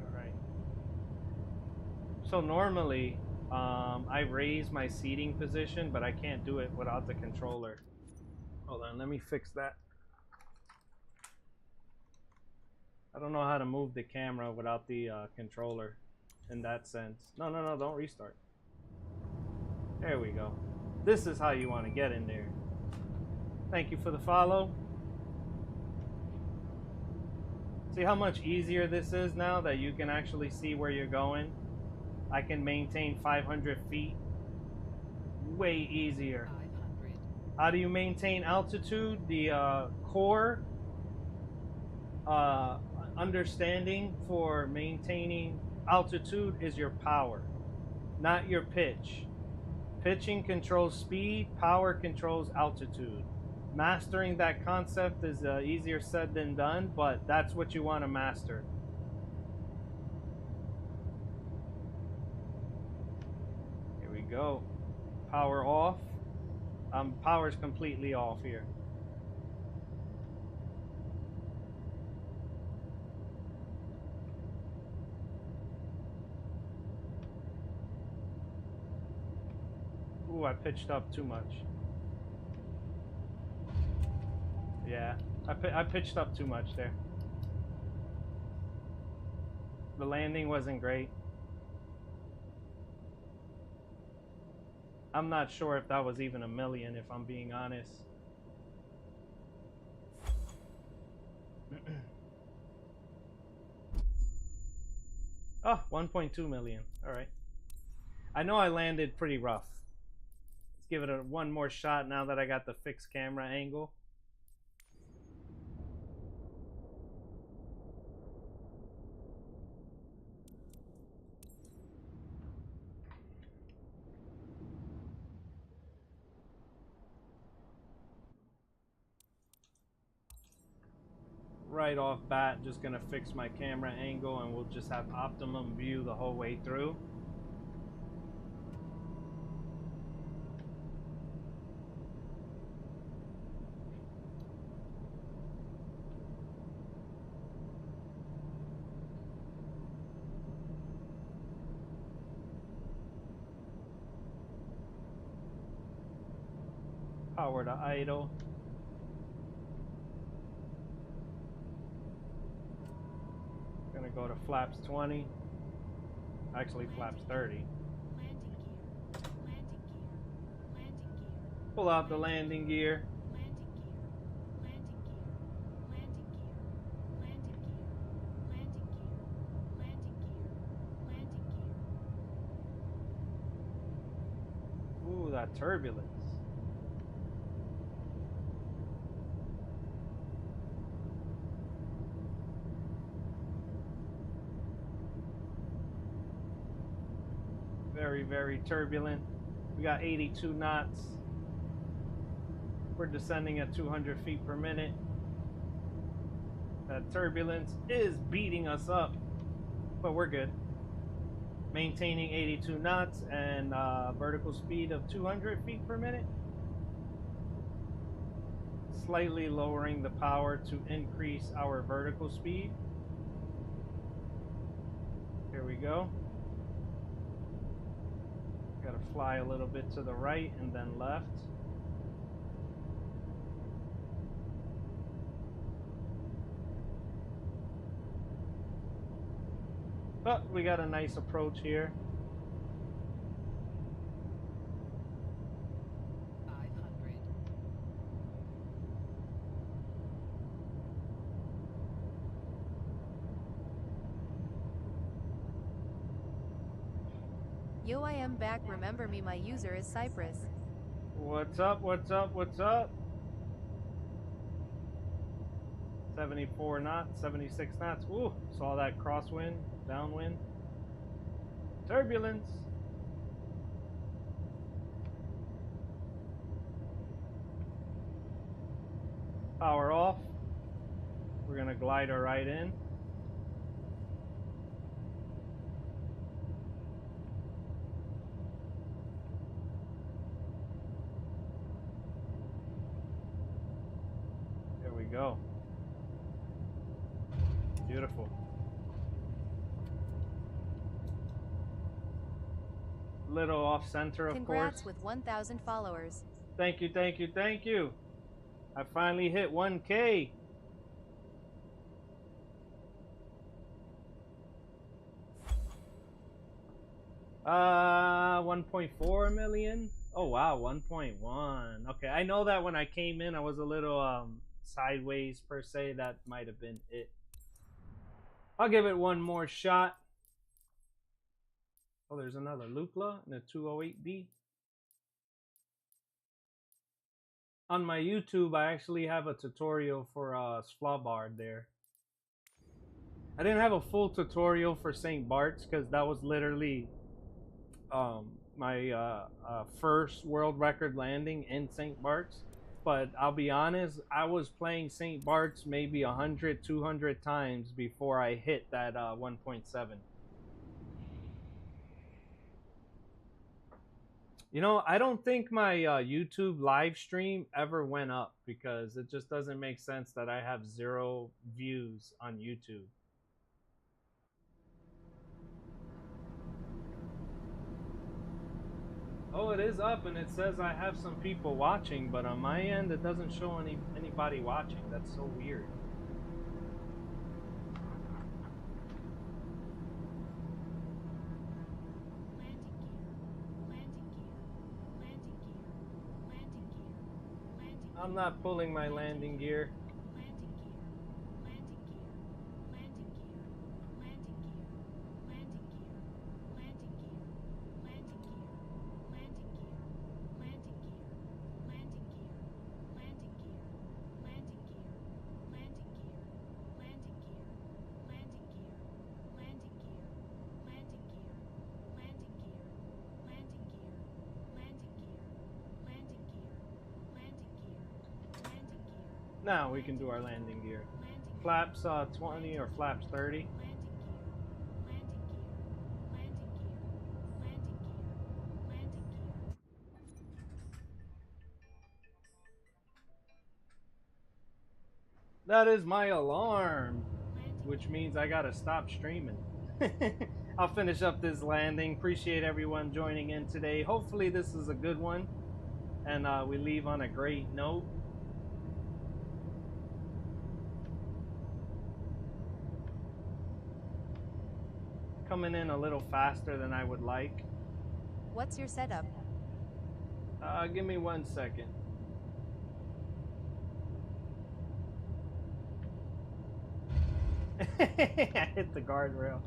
Speaker 1: All right. So normally, I raise my seating position, but I can't do it without the controller. Hold on, let me fix that. I don't know how to move the camera without the controller in that sense. No, don't restart. There we go. This is how you want to get in there. Thank you for the follow. See how much easier this is now that you can actually see where you're going? I can maintain 500 feet. Way easier.
Speaker 5: 500.
Speaker 1: How do you maintain altitude? The core understanding for maintaining altitude is your power, not your pitch. Pitching controls speed, power controls altitude. Mastering that concept is easier said than done, but that's what you want to master. Here we go. Power off. Power's completely off here. Ooh, I pitched up too much. Yeah, I pitched up too much there. The landing wasn't great. I'm not sure if that was even a million, if I'm being honest. Oh, 1.2 million. All right. I know I landed pretty rough. Let's give it one more shot now that I got the fixed camera angle. Right off bat, just gonna fix my camera angle and we'll just have optimum view the whole way through. Power to idle. Gonna go to flaps 20. Actually, flaps 30.
Speaker 5: Landing gear. Landing gear. Landing gear.
Speaker 1: Pull out the landing gear.
Speaker 5: Landing gear. Landing gear. Landing gear. Landing gear. Landing gear. Landing gear. Landing gear.
Speaker 1: Ooh, that turbulence. Very, very turbulent. We got 82 knots. We're descending at 200 feet per minute. That turbulence is beating us up, but we're good. Maintaining 82 knots and vertical speed of 200 feet per minute. Slightly lowering the power to increase our vertical speed. Here we go. Got to fly a little bit to the right and then left. But we got a nice approach here.
Speaker 5: 500.
Speaker 3: Yo, I am back. Remember me, my user is Cypress.
Speaker 1: What's up? What's up? What's up? 74 knots, 76 knots. Ooh, saw that crosswind, downwind. Turbulence. Power off. We're gonna glide her right in. There we go. Beautiful. Little off center, of
Speaker 3: Congrats
Speaker 1: course.
Speaker 3: with 1,000 followers.
Speaker 1: Thank you, thank you, thank you. I finally hit 1K. Uh, 1.4 million. Oh wow, 1.1. Okay, I know that when I came in, I was a little sideways per se. That might have been it. I'll give it one more shot. Oh, there's another Lukla and a 208D. On my YouTube, I actually have a tutorial for Svalbard there. I didn't have a full tutorial for St. Bart's because that was literally my first world record landing in St. Bart's. But I'll be honest, I was playing St. Bart's maybe 100, 200 times before I hit that 1.7. You know, I don't think my YouTube live stream ever went up because it just doesn't make sense that I have 0 views on YouTube. Oh, it is up and it says I have some people watching, but on my end it doesn't show anybody watching. That's so weird. I'm not pulling my landing gear. Now we can do our landing gear. Flaps 20 or flaps 30. That is my alarm, which means I gotta stop streaming. I'll finish up this landing. Appreciate everyone joining in today. Hopefully this is a good one and we leave on a great note. Coming in a little faster than I would like.
Speaker 3: What's your setup?
Speaker 1: Give me 1 second. I hit the guardrail.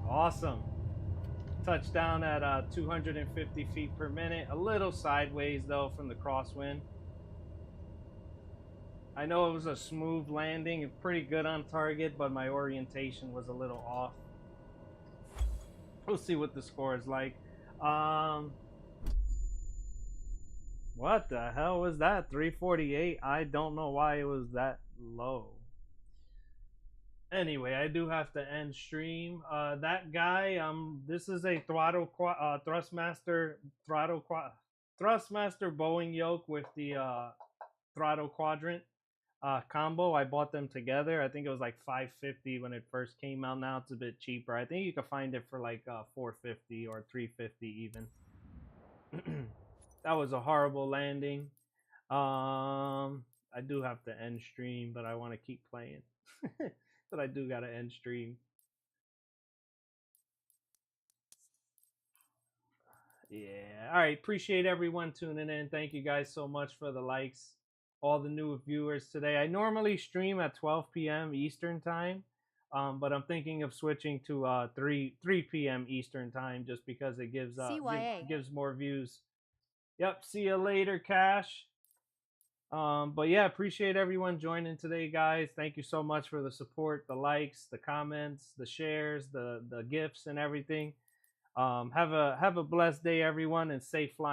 Speaker 1: Awesome. Touchdown at 250 feet per minute. A little sideways though from the crosswind. I know it was a smooth landing, pretty good on target, but my orientation was a little off. We'll see what the score is like. Um, what the hell was that? 348. I don't know why it was that low. Anyway, I do have to end stream. That guy, this is a thrustmaster thrustmaster Boeing yoke with the throttle quadrant combo. I bought them together. I think it was like 550 when it first came out. Now it's a bit cheaper. I think you can find it for like 450 or 350 even. That was a horrible landing. I do have to end stream, but I want to keep playing. But I do gotta end stream. Yeah. All right. Appreciate everyone tuning in. Thank you guys so much for the likes, all the new viewers today. I normally stream at 12 p.m. Eastern time, but I'm thinking of switching to 3 p.m. Eastern time just because it
Speaker 3: CYA.
Speaker 1: gives more views. Yep. See you later, Cash. But yeah, appreciate everyone joining today, guys. Thank you so much for the support, the likes, the comments, the shares, the gifts, and everything. Have a blessed day, everyone, and safe flying.